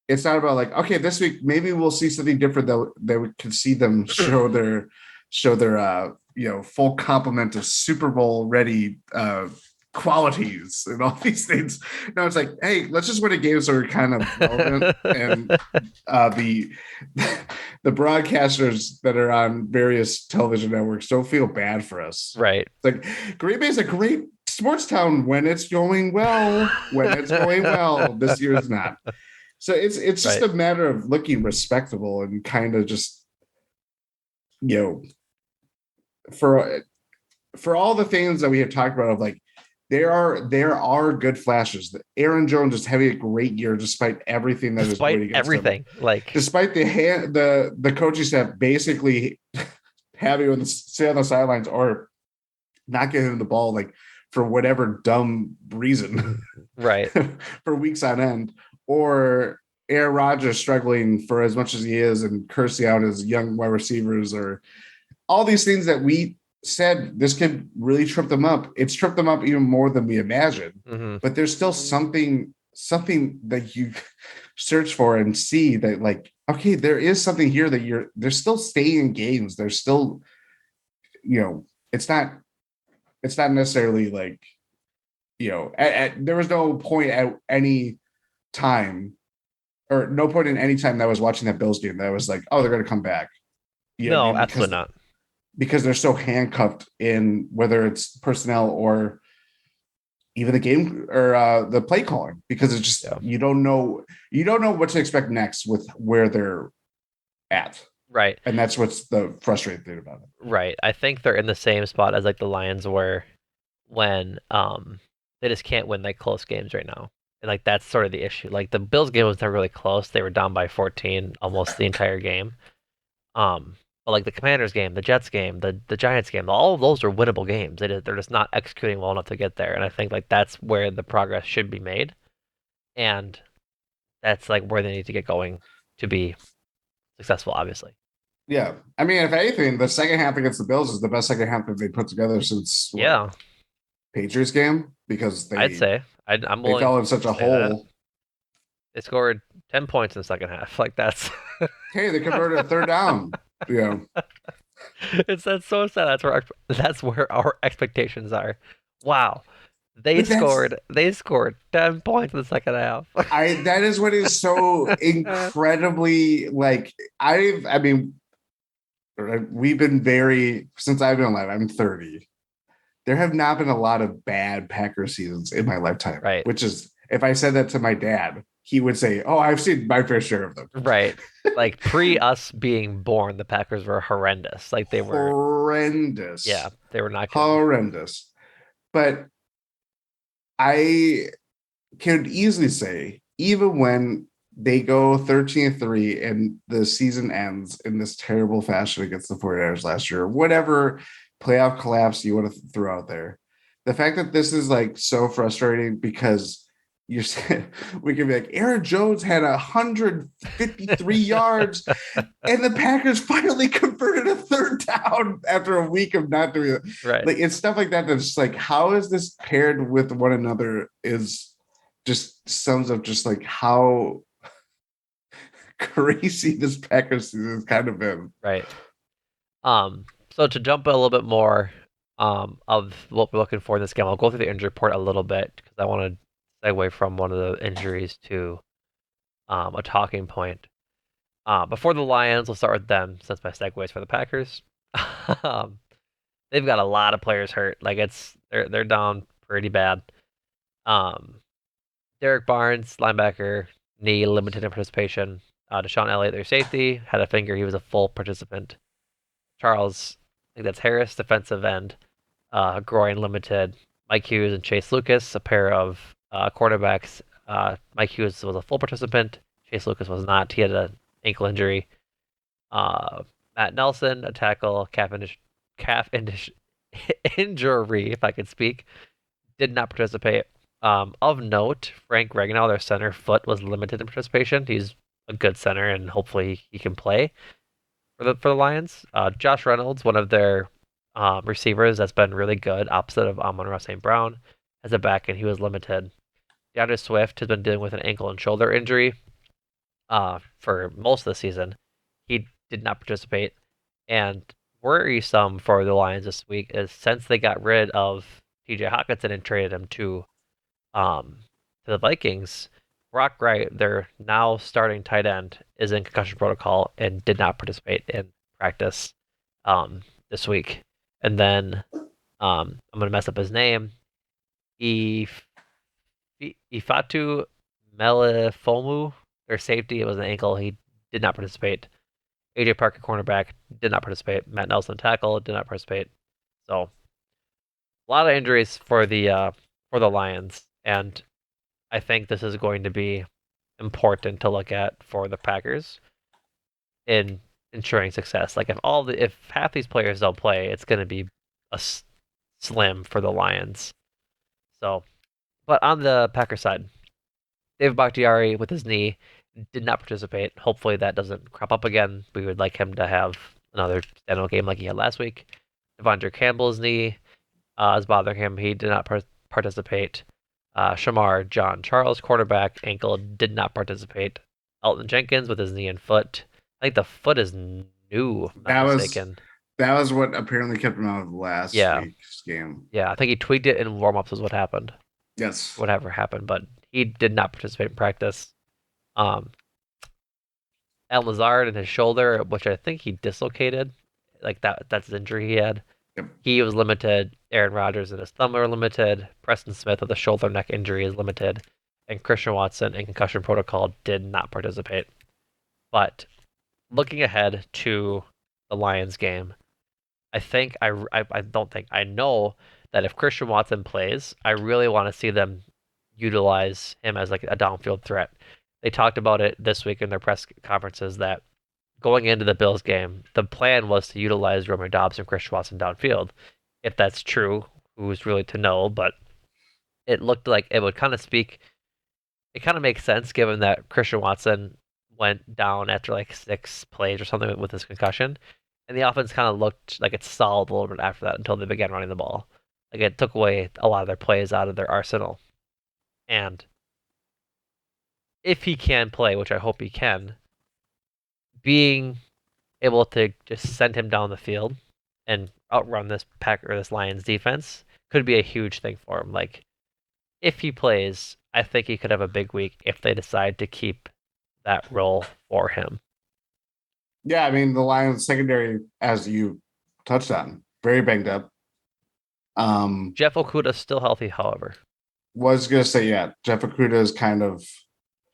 It's not about like, okay, this week maybe we'll see something different that we can see them show their full complement of Super Bowl ready qualities and all these things. No, it's like, hey, let's just win a game so we're kind of relevant and the the broadcasters that are on various television networks don't feel bad for us. Right. It's like Green Bay is a great sports town when it's going well. When it's going well, this year is not. So it's just Right. a matter of looking respectable and kind of just you know for all the things that we have talked about of like there are good flashes. Aaron Jones is having a great year despite everything that is Despite going against him. everything. Like Despite the coaching staff basically having him sit on the sidelines or not giving him the ball like for whatever dumb reason right. for weeks on end, or Aaron Rodgers struggling for as much as he is and cursing out his young wide receivers or all these things that we said this could really trip them up. It's tripped them up even more than we imagined. Mm-hmm. But there's still something that you search for and see that like, okay, there is something here that they're still staying in games. They're still, it's not necessarily like, there was no point at any time or no point in any time that I was watching that Bills game that I was like, oh, they're going to come back. You know what I No, mean? absolutely not. Because they're so handcuffed in whether it's personnel or even the game or the play calling because it's just Yeah. you don't know what to expect next with where they're at, Right. and that's what's the frustrating thing about it. Right. I think they're in the same spot as like the Lions were when they just can't win like close games right now. And like that's sort of the issue. Like the Bills game was never really close. They were down by 14 almost the entire game. But like the Commanders game, the Jets game, the Giants game, all of those are winnable games. They're just not executing well enough to get there. And I think like that's where the progress should be made. And that's like where they need to get going to be successful, obviously. Yeah. I mean, if anything, the second half against the Bills is the best second half that they put together since what, Yeah, Patriots game? Because I'd say I'm they willing fell in such to a say that. hole. They scored 10 points in the second half. Like that's Hey, they converted a third down. You know, that's so sad. That's where our expectations are. Wow. They but that's scored they scored 10 points in the second half. I that is what is so incredibly like I mean we've been very since I've been alive, I'm 30. There have not been a lot of bad Packer seasons in my lifetime, Right. which is if I said that to my dad, he would say, "Oh, I've seen my fair share of them." Right. Like pre us being born, the Packers were horrendous. Like they were, yeah, Horrendous. they were not good. Horrendous. But I could easily say, even when they go 13-3 and the season ends in this terrible fashion against the 49ers last year, whatever playoff collapse you want to throw out there, the fact that this is like so frustrating because you're we can be like Aaron Jones had 153 yards and the Packers finally converted a third down after a week of not doing it. Right. Like it's stuff like that that's like, how is this paired with one another? Is just sums up just like how crazy this Packers season has kind of been. Right. So to jump a little bit more of what we're looking for in this game, I'll go through the injury report a little bit because I want to segue from one of the injuries to a talking point. Before the Lions, we'll start with them since my segue is for the Packers. um, they've got a lot of players hurt. Like they're down pretty bad. Um, Derek Barnes, linebacker, knee limited in participation. Deshaun Elliott, their safety, had a finger. He was a full participant. Charles, I think that's Harris, defensive end, groin limited. Mike Hughes and Chase Lucas, a pair of quarterbacks. Mike Hughes was a full participant. Chase Lucas was not. He had an ankle injury. Uh, Matt Nelson, a tackle, calf injury, if I could speak, did not participate. Of note, Frank Regnault, their center, foot was limited in participation. He's a good center, and hopefully he can play for the Lions. Josh Reynolds, one of their receivers that's been really good, opposite of Amon-Ra St. Brown, as a back, and he was limited. DeAndre Swift has been dealing with an ankle and shoulder injury for most of the season. He did not participate. And worrisome for the Lions this week is since they got rid of TJ Hawkinson and traded him um, to the Vikings, Brock Wright, their now starting tight end, is in concussion protocol and did not participate in practice this week. And then I'm gonna mess up his name. If Ifatu Melifomu, their safety, it was an ankle. He did not participate. AJ Parker, cornerback, did not participate. Matt Nelson, tackle, did not participate. So a lot of injuries for the Lions, and I think this is going to be important to look at for the Packers in ensuring success. Like if half these players don't play, it's going to be a slim for the Lions. So, but on the Packer side, David Bakhtiari with his knee did not participate. Hopefully that doesn't crop up again. We would like him to have another standout game like he had last week. Devondre Campbell's knee is bothering him. He did not participate. Shamar John Charles, quarterback, ankle, did not participate. Elton Jenkins with his knee and foot. I think the foot is new, if I'm not That was mistaken. that was what apparently kept him out of last Yeah, week's game. yeah. I think he tweaked it in warm-ups is what happened. Yes. Whatever happened, but he did not participate in practice. Um, Al Lazard in his shoulder, which I think he dislocated. Like that's the injury he had. Yep. He was limited. Aaron Rodgers and his thumb are limited. Preston Smith with a shoulder neck injury is limited. And Christian Watson in concussion protocol did not participate. But looking ahead to the Lions game, I don't think I know that if Christian Watson plays, I really want to see them utilize him as like a downfield threat. They talked about it this week in their press conferences that going into the Bills game, the plan was to utilize Romeo Doubs and Chris Watson downfield. If that's true, who's really to know? But it looked like it would kind of speak. It kind of makes sense given that Christian Watson went down after like 6 plays or something with his concussion, and the offense kind of looked like it stalled a little bit after that until they began running the ball. Like it took away a lot of their plays out of their arsenal. And if he can play, which I hope he can, being able to just send him down the field and outrun this pack or this Lions defense could be a huge thing for him. Like if he plays, I think he could have a big week if they decide to keep that role for him. Yeah, I mean the Lions secondary, as you touched on, very banged up. Jeff Okuda's still healthy, however. Was gonna say, yeah, Jeff Okuda is kind of,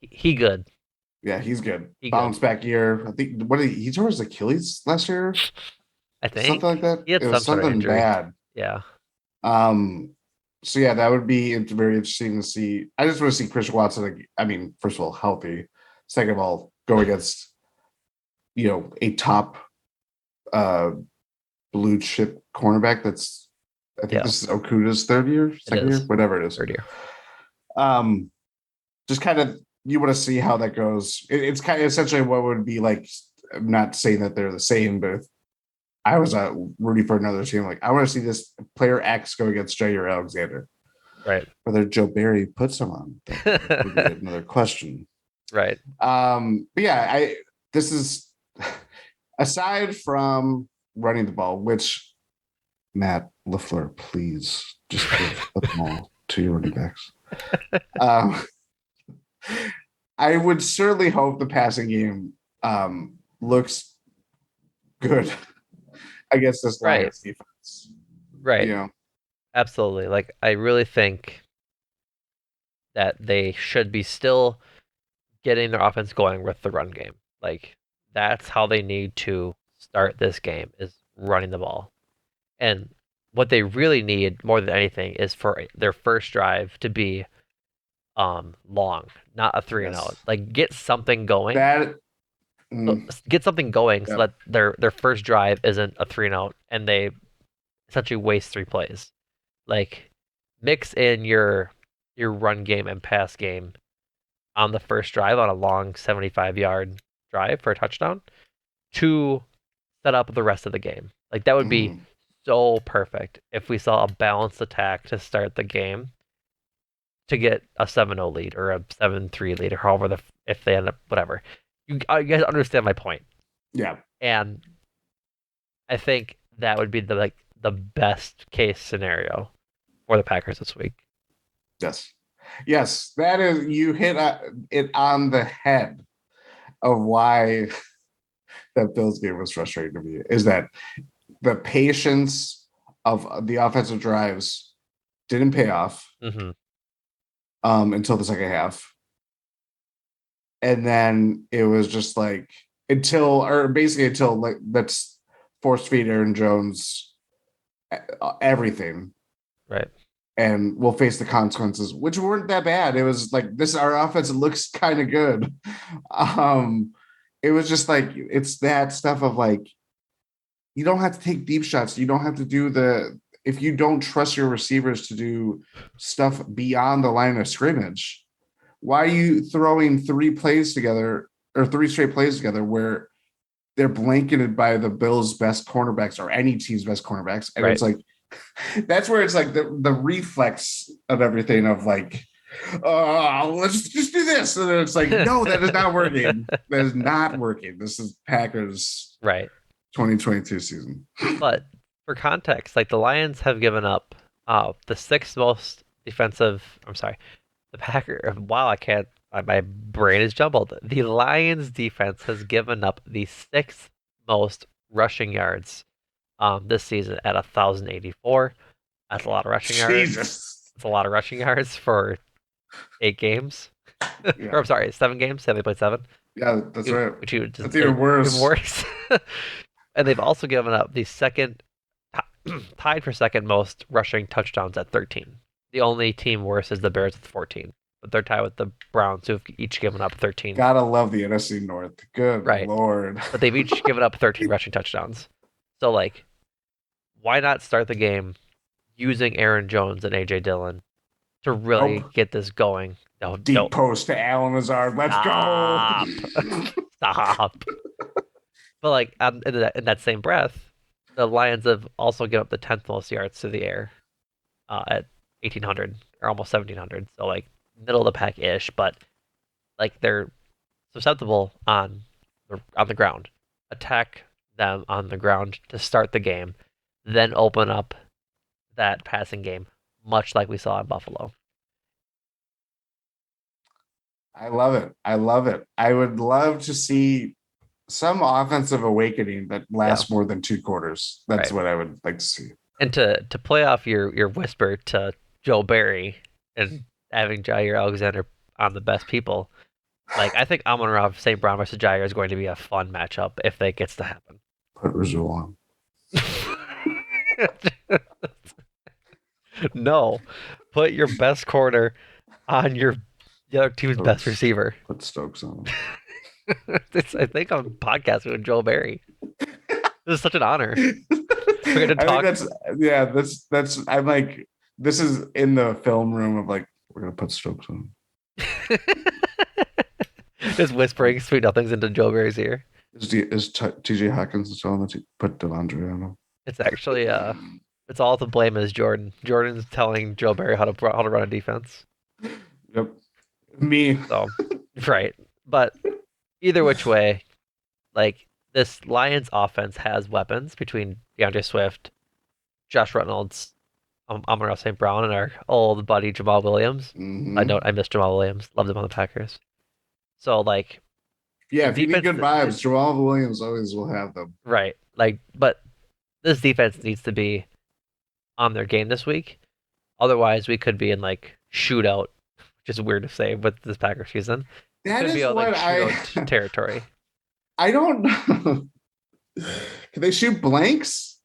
He good. yeah, he's good. He good. Bounce back year. I think what did he tore his Achilles last year? I Something like think that. he had It was some sort of something injury. bad. Yeah. Um, so yeah, that would be very interesting to see. I just want to see Chris Watson. I mean, first of all, healthy. Second of all, go against a top uh blue chip cornerback. That's I think Yeah. this is Okuda's third year, It second year, is. whatever it is. 3rd year. Um, just kind of you want to see how that goes. It's kind of essentially what would be like. I'm not saying that they're the same, but if I was rooting for another team, like I want to see this player X go against Jair Alexander. Right. Whether Joe Barry puts him on, that would be another question. Right. But yeah, this is aside from running the ball, which Matt LaFleur, please just give the ball to your running backs. I would certainly hope the passing game looks good against this Right. Lions defense. Right. You know, Absolutely. Like I really think that they should be still getting their offense going with the run game. Like that's how they need to start this game is running the ball. And what they really need more than anything is for their first drive to be long, not a 3-and-out. yes, Like get something going. that. So Mm, get something going so yep. that their first drive isn't a 3-and-out and they essentially waste 3 plays. Like mix in your run game and pass game on the first drive on a long 75-yard drive for a touchdown to set up the rest of the game. Like that would be Mm, so perfect if we saw a balanced attack to start the game to get a 7-0 lead or a 7-3 lead or however if they end up whatever. You guys understand my point. yeah. And I think that would be the best case scenario for the Packers this week. Yes. Yes. That is, you hit it on the head of why that Bills game was frustrating to me is that the patience of the offensive drives didn't pay off Mm-hmm. until the second half. And then it was just like until like let's force feed Aaron Jones everything Right. and we'll face the consequences, which weren't that bad. It was like this our offense looks kind of good. Um, it was just like it's that stuff of like you don't have to take deep shots. You don't have to do if you don't trust your receivers to do stuff beyond the line of scrimmage, why are you throwing 3 plays together or 3 straight plays together where they're blanketed by the Bills' best cornerbacks or any team's best cornerbacks? And Right. it's like that's where it's like the reflex of everything of like, let's just do this. And it's like, no, that is not working. That is not working. This is Packers Right. 2022 season. But for context, like the Lions have given up the 6th most defensive. I'm sorry, the Packer. Wow, I can't. My brain is jumbled. The Lions defense has given up the 6th most rushing yards this season at 1,084. That's a lot of rushing yards. Jesus. It's a lot of rushing yards for 8 games. Or Yeah. I'm sorry, 7 games. They played 7. Yeah, that's right. Which you just That's even even worse. worse. And they've also given up the second, tied for second most rushing touchdowns at 13. The only team worse is the Bears with 14, but they're tied with the Browns, who've each given up 13. Gotta love the NFC North. Good Right, Lord. but they've each given up 13 rushing touchdowns. So like, why not start the game using Aaron Jones and AJ Dillon to really Nope. get this going? No, Deep no, post to Allen Lazard. Let's go. stop, stop. But like in that same breath, the Lions have also given up the 10th most yards to the air at 1,800 or almost 1,700. So like middle of the pack ish, but like they're susceptible on the ground. Attack them on the ground to start the game, then open up that passing game, much like we saw in Buffalo. I love it. I love it. I would love to see some offensive awakening that Yeah, lasts more than 2 quarters. That's right. what I would like to see. And to play off your whisper to Joe Barry and having Jair Alexander on the best people, like I think Amon-Ra St. Brown versus Jair is going to be a fun matchup if that gets to happen. Put Rizzo on. No, put your best corner on the other team's best receiver. Put Stokes on. I think I'm podcasting with Joe Barry. This is such an honor. I We're going to think talk. that's yeah. That's I'm like this is in the film room of like we're gonna put Stokes on. Just whispering sweet nothings into Joe Barry's ear. Is TJ Hawkins still on the team? Put Devondre on It's actually it's all to blame is Jordan. Jordan's telling Joe Barry how to run a defense. him. Yep. Me. So, right. But either which way, like this Lions offense has weapons between DeAndre Swift, Josh Reynolds, Amon-Ra St. Brown, and our old buddy Jamal Williams. Mm-hmm. I miss Jamal Williams. Loved him on the Packers. So like Yeah, the if you need defense, good vibes, Jamal Williams always will have them. right? Like, but this defense needs to be on their game this week. Otherwise, we could be in like shootout, which is weird to say with this Packer season. We That could be is out like what shootout territory. I don't know. Can they shoot blanks?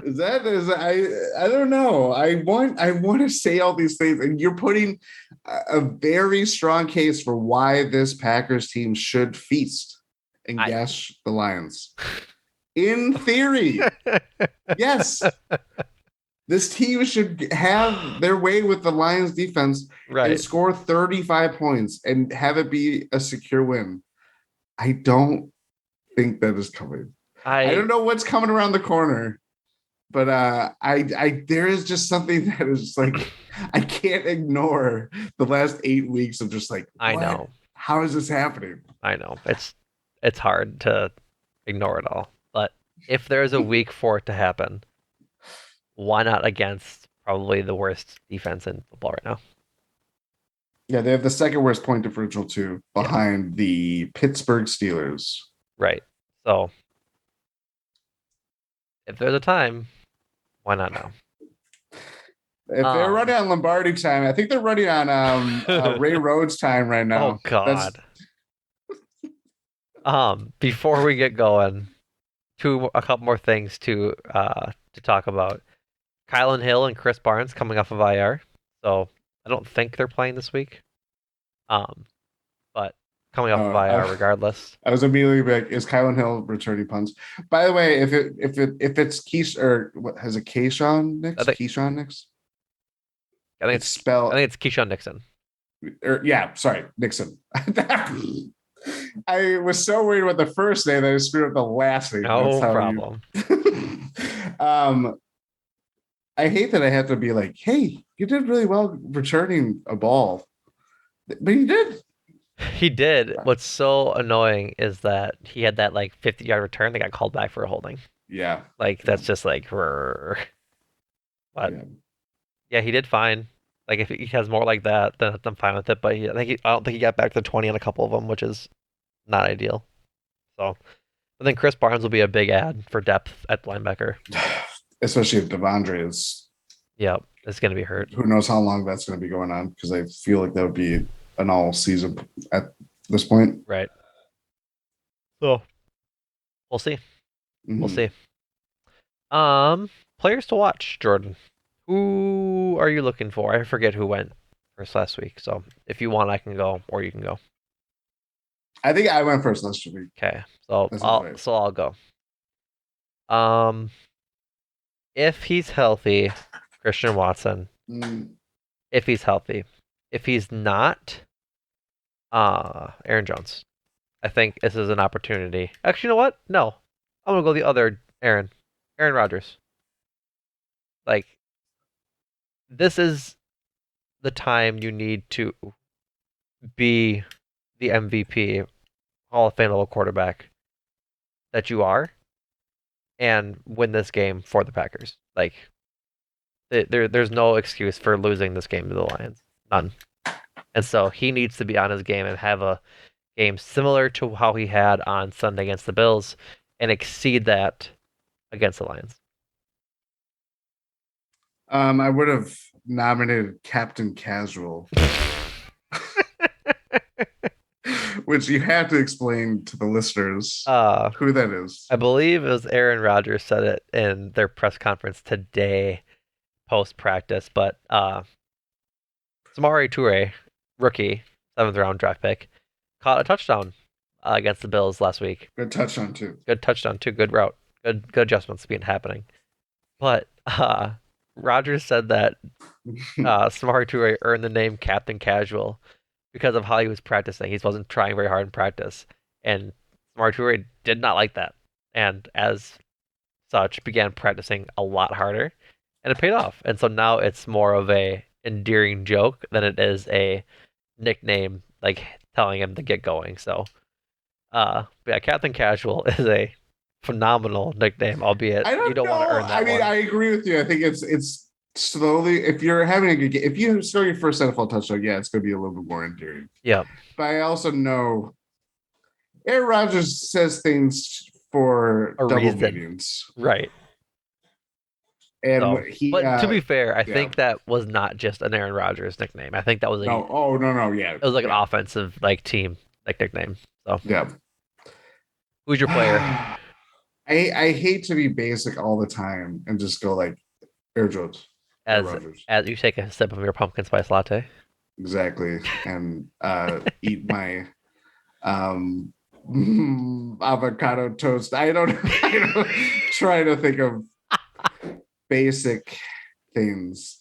Is I don't know. I want to say all these things, and you're putting a very strong case for why this Packers team should feast and I gash the Lions. In theory, yes, this team should have their way with the Lions defense and right. score 35 points and have it be a secure win. I don't think that is coming. I I don't know what's coming around the corner, but I there is just something that is just like I can't ignore the last 8 weeks of just like I what? know. How is this happening? I know. It's hard to ignore it all. But if there's a week for it to happen, why not against probably the worst defense in football right now? Yeah, they have the second worst point differential too, Yeah. behind the Pittsburgh Steelers. Right. So if there's a time, why not now? If they're running on Lombardi time, I think they're running on Ray Rhodes time right Oh now. That's God. Before we get going, a couple more things to talk about. Kylan Hill and Chris Barnes coming off of IR, so I don't think they're playing this week. Um, but coming off of IR regardless. I was immediately like, is Kylan Hill returning punts? By the way, if it's Keish or what has a Keyshawn Nix? Keyshawn Nix? I think It's spelled. I think it's Keyshawn Nixon. Yeah, sorry, Nixon. I was so worried about the first name that I screwed up the last name. No problem. I hate that I have to be like, hey, you did really well returning a ball. But he did. He did. What's so annoying is that he had that like 50-yard return that got called back for a holding. Yeah. Like that's just like but yeah, he did fine. Like if he has more like that, then I'm fine with it. But I don't think he got back to 20 on a couple of them, which is not ideal. So I think Chris Barnes will be a big add for depth at linebacker. Especially if Devondre is. Yeah, it's going to be hurt. Who knows how long that's going to be going on, because I feel like that would be an all season at this point. Right. So we'll see. Mm-hmm. We'll see. players to watch, Jordan. Who are you looking for? I forget who went first last week. So if you want, I can go, or you can go. I think I went first last week. Okay. So That sounds I'll right. so I'll go. Um, if he's healthy, Christian Watson. Mm, If he's healthy. If he's not, Aaron Jones. I think this is an opportunity. Actually, you know what? No, I'm gonna go the other Aaron. Aaron Rodgers. Like this is the time you need to be the MVP, Hall of Fame level quarterback that you are, and win this game for the Packers. Like there's no excuse for losing this game to the Lions. None. And so he needs to be on his game and have a game similar to how he had on Sunday against the Bills and exceed that against the Lions. I would have nominated Captain Casual, which you have to explain to the listeners uh, who that is. I believe it was Aaron Rodgers said it in their press conference today post practice, but Samari Toure, rookie, 7th round draft pick, caught a touchdown against the Bills last week. Good touchdown too. Good touchdown too. Good route. Good adjustments being happening. But Rodgers said that Samari Toure earned the name Captain Casual because of how he was practicing. He wasn't trying very hard in practice, and Samari Toure did not like that, and as such began practicing a lot harder, and it paid off. And so now it's more of a endearing joke than it is a nickname like telling him to get going. So but yeah, Captain Casual is a phenomenal nickname, albeit I you don't don't want to know. earn I that mean, one. I agree with you. I think it's slowly. If you're having a good game, if you score your first NFL touchdown, yeah, it's going to be a little bit more endearing. Yeah, But I also know Aaron Rodgers says things for a double reason. meanings, Right. and So, he, but to be fair, I yeah, think that was not just an Aaron Rodgers nickname. I think that was a no, oh no, no, yeah, it was like an yeah, offensive like team like nickname. So, yeah. who's your player I hate to be basic all the time and just go like Air Jones, Air as Rodgers, as you take a sip of your pumpkin spice latte? exactly, and eat my um avocado toast. I don't I don't try to think of basic things.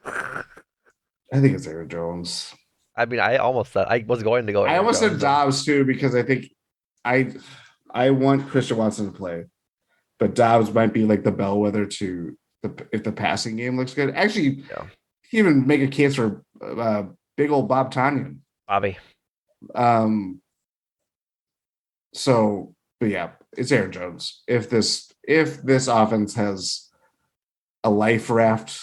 I think it's Aaron Jones. I mean, I almost said I was going to go I Aaron almost said Jones, and Dobbs too because I think I I want Christian Watson to play, but Dobbs might be like the bellwether to if the passing game looks good. Actually, yeah, he even make a case for big old Bob Tanyan. Bobby. Um, so, but yeah, it's Aaron Jones. If this offense has a life raft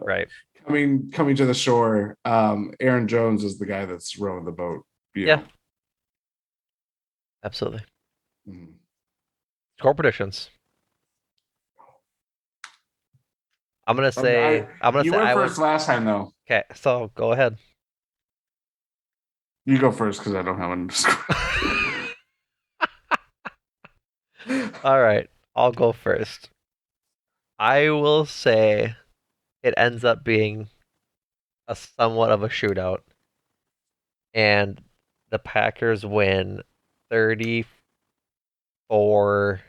Right. coming to the shore, Aaron Jones is the guy that's rowing the boat. You Yeah, know. absolutely. Mhm. Score predictions. I'm gonna You say went I went. first last time though. Okay, so go ahead. You go first because I don't have one to score. All right, I'll go first. I will say it ends up being a somewhat of a shootout, and the Packers win 34-26.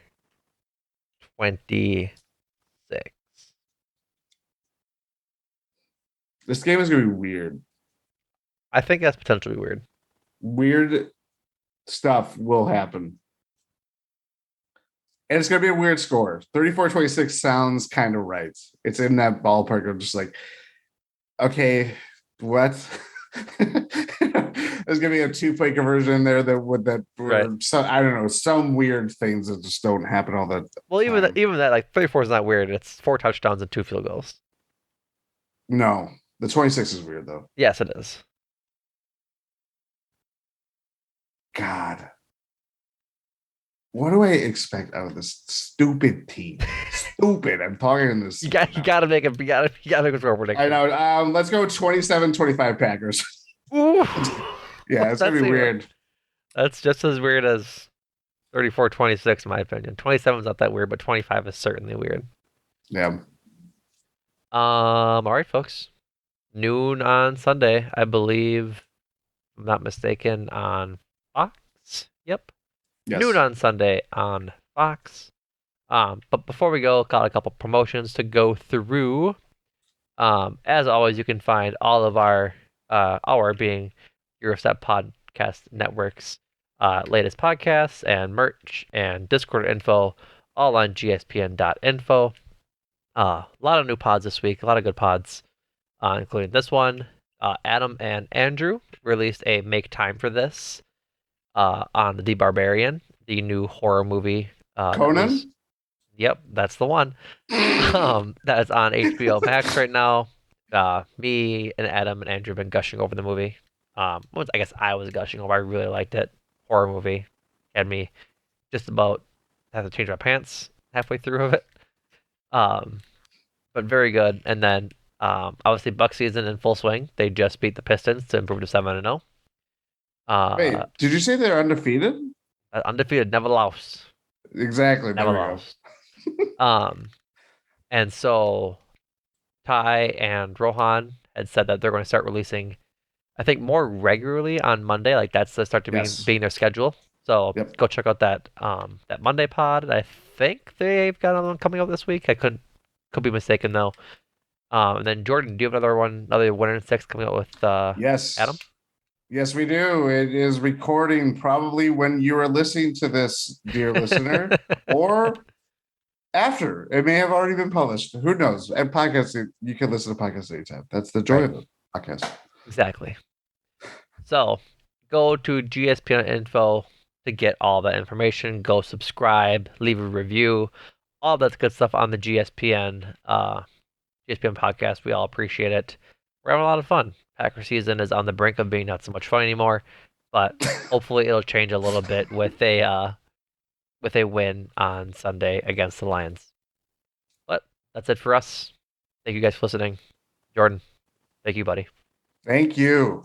This game is gonna be weird. I think that's potentially weird. Weird stuff will happen. And it's going to be a weird score. 34-26 sounds kind of right. It's in that ballpark of just like, okay, what? There's going to be a two-play conversion there that would that Right. or so I don't know, some weird things that just don't happen all the Well, time. even that, like 34 is not weird. It's 4 touchdowns and 2 field goals. No, the 26 is weird though. Yes, it is. God, what do I expect out of this stupid team? Stupid. I'm talking in this. You gotta make it. You gotta make a score I prediction. know. Let's go 27-25 Packers. Ooh, Yeah, it's gonna that's be even. weird. That's just as weird as 34-26 in my opinion. 27 is not that weird, but 25 is certainly weird. Yeah. All right, folks. Noon on Sunday, I believe, if I'm not mistaken, on Fox. Yep. Noon Yes. on Sunday on Fox. But before we go, got a couple promotions to go through. As always, you can find all of our being Eurostep Podcast Network's latest podcasts and merch and Discord info all on gspn.info. A lot of new pods this week, a lot of good pods, including this one. Adam and Andrew released a Make Time for This on The Barbarian, the new horror movie that was, Conan? yep, that's the one. That is on HBO Max right now. Me and Adam and Andrew have been gushing over the movie. I guess I was gushing over. I really liked it. Horror movie had me just about have to change my pants halfway through of it. Um, but very good. And then obviously Buck season in full swing. They just beat the Pistons to improve to 7-0. Uh, Wait, did you say they're undefeated? undefeated, never lost, Exactly. There never we go. lost. Um, and so Ty and Rohan had said that they're going to start releasing, I think, more regularly on Monday. Like that's the start to Yes. being their schedule. So Yep. go check out that Monday pod. I think they've got another one coming up this week. I could be mistaken though. And then Jordan, do you have another one, another 1 and 6 coming out with Adam? Yes. Yes, we do. It is recording probably when you are listening to this, dear listener, or after. It may have already been published. Who knows? And podcasts, you can listen to podcasts anytime. That's the joy Right, of the podcast. exactly. So go to GSPN info to get all that information. Go subscribe, leave a review, all that good stuff on the GSPN podcast. We all appreciate it. We're having a lot of fun. Packer season is on the brink of being not so much fun anymore, but hopefully it'll change a little bit with a win on Sunday against the Lions. But that's it for us. Thank you guys for listening. Jordan, thank you, buddy. Thank you.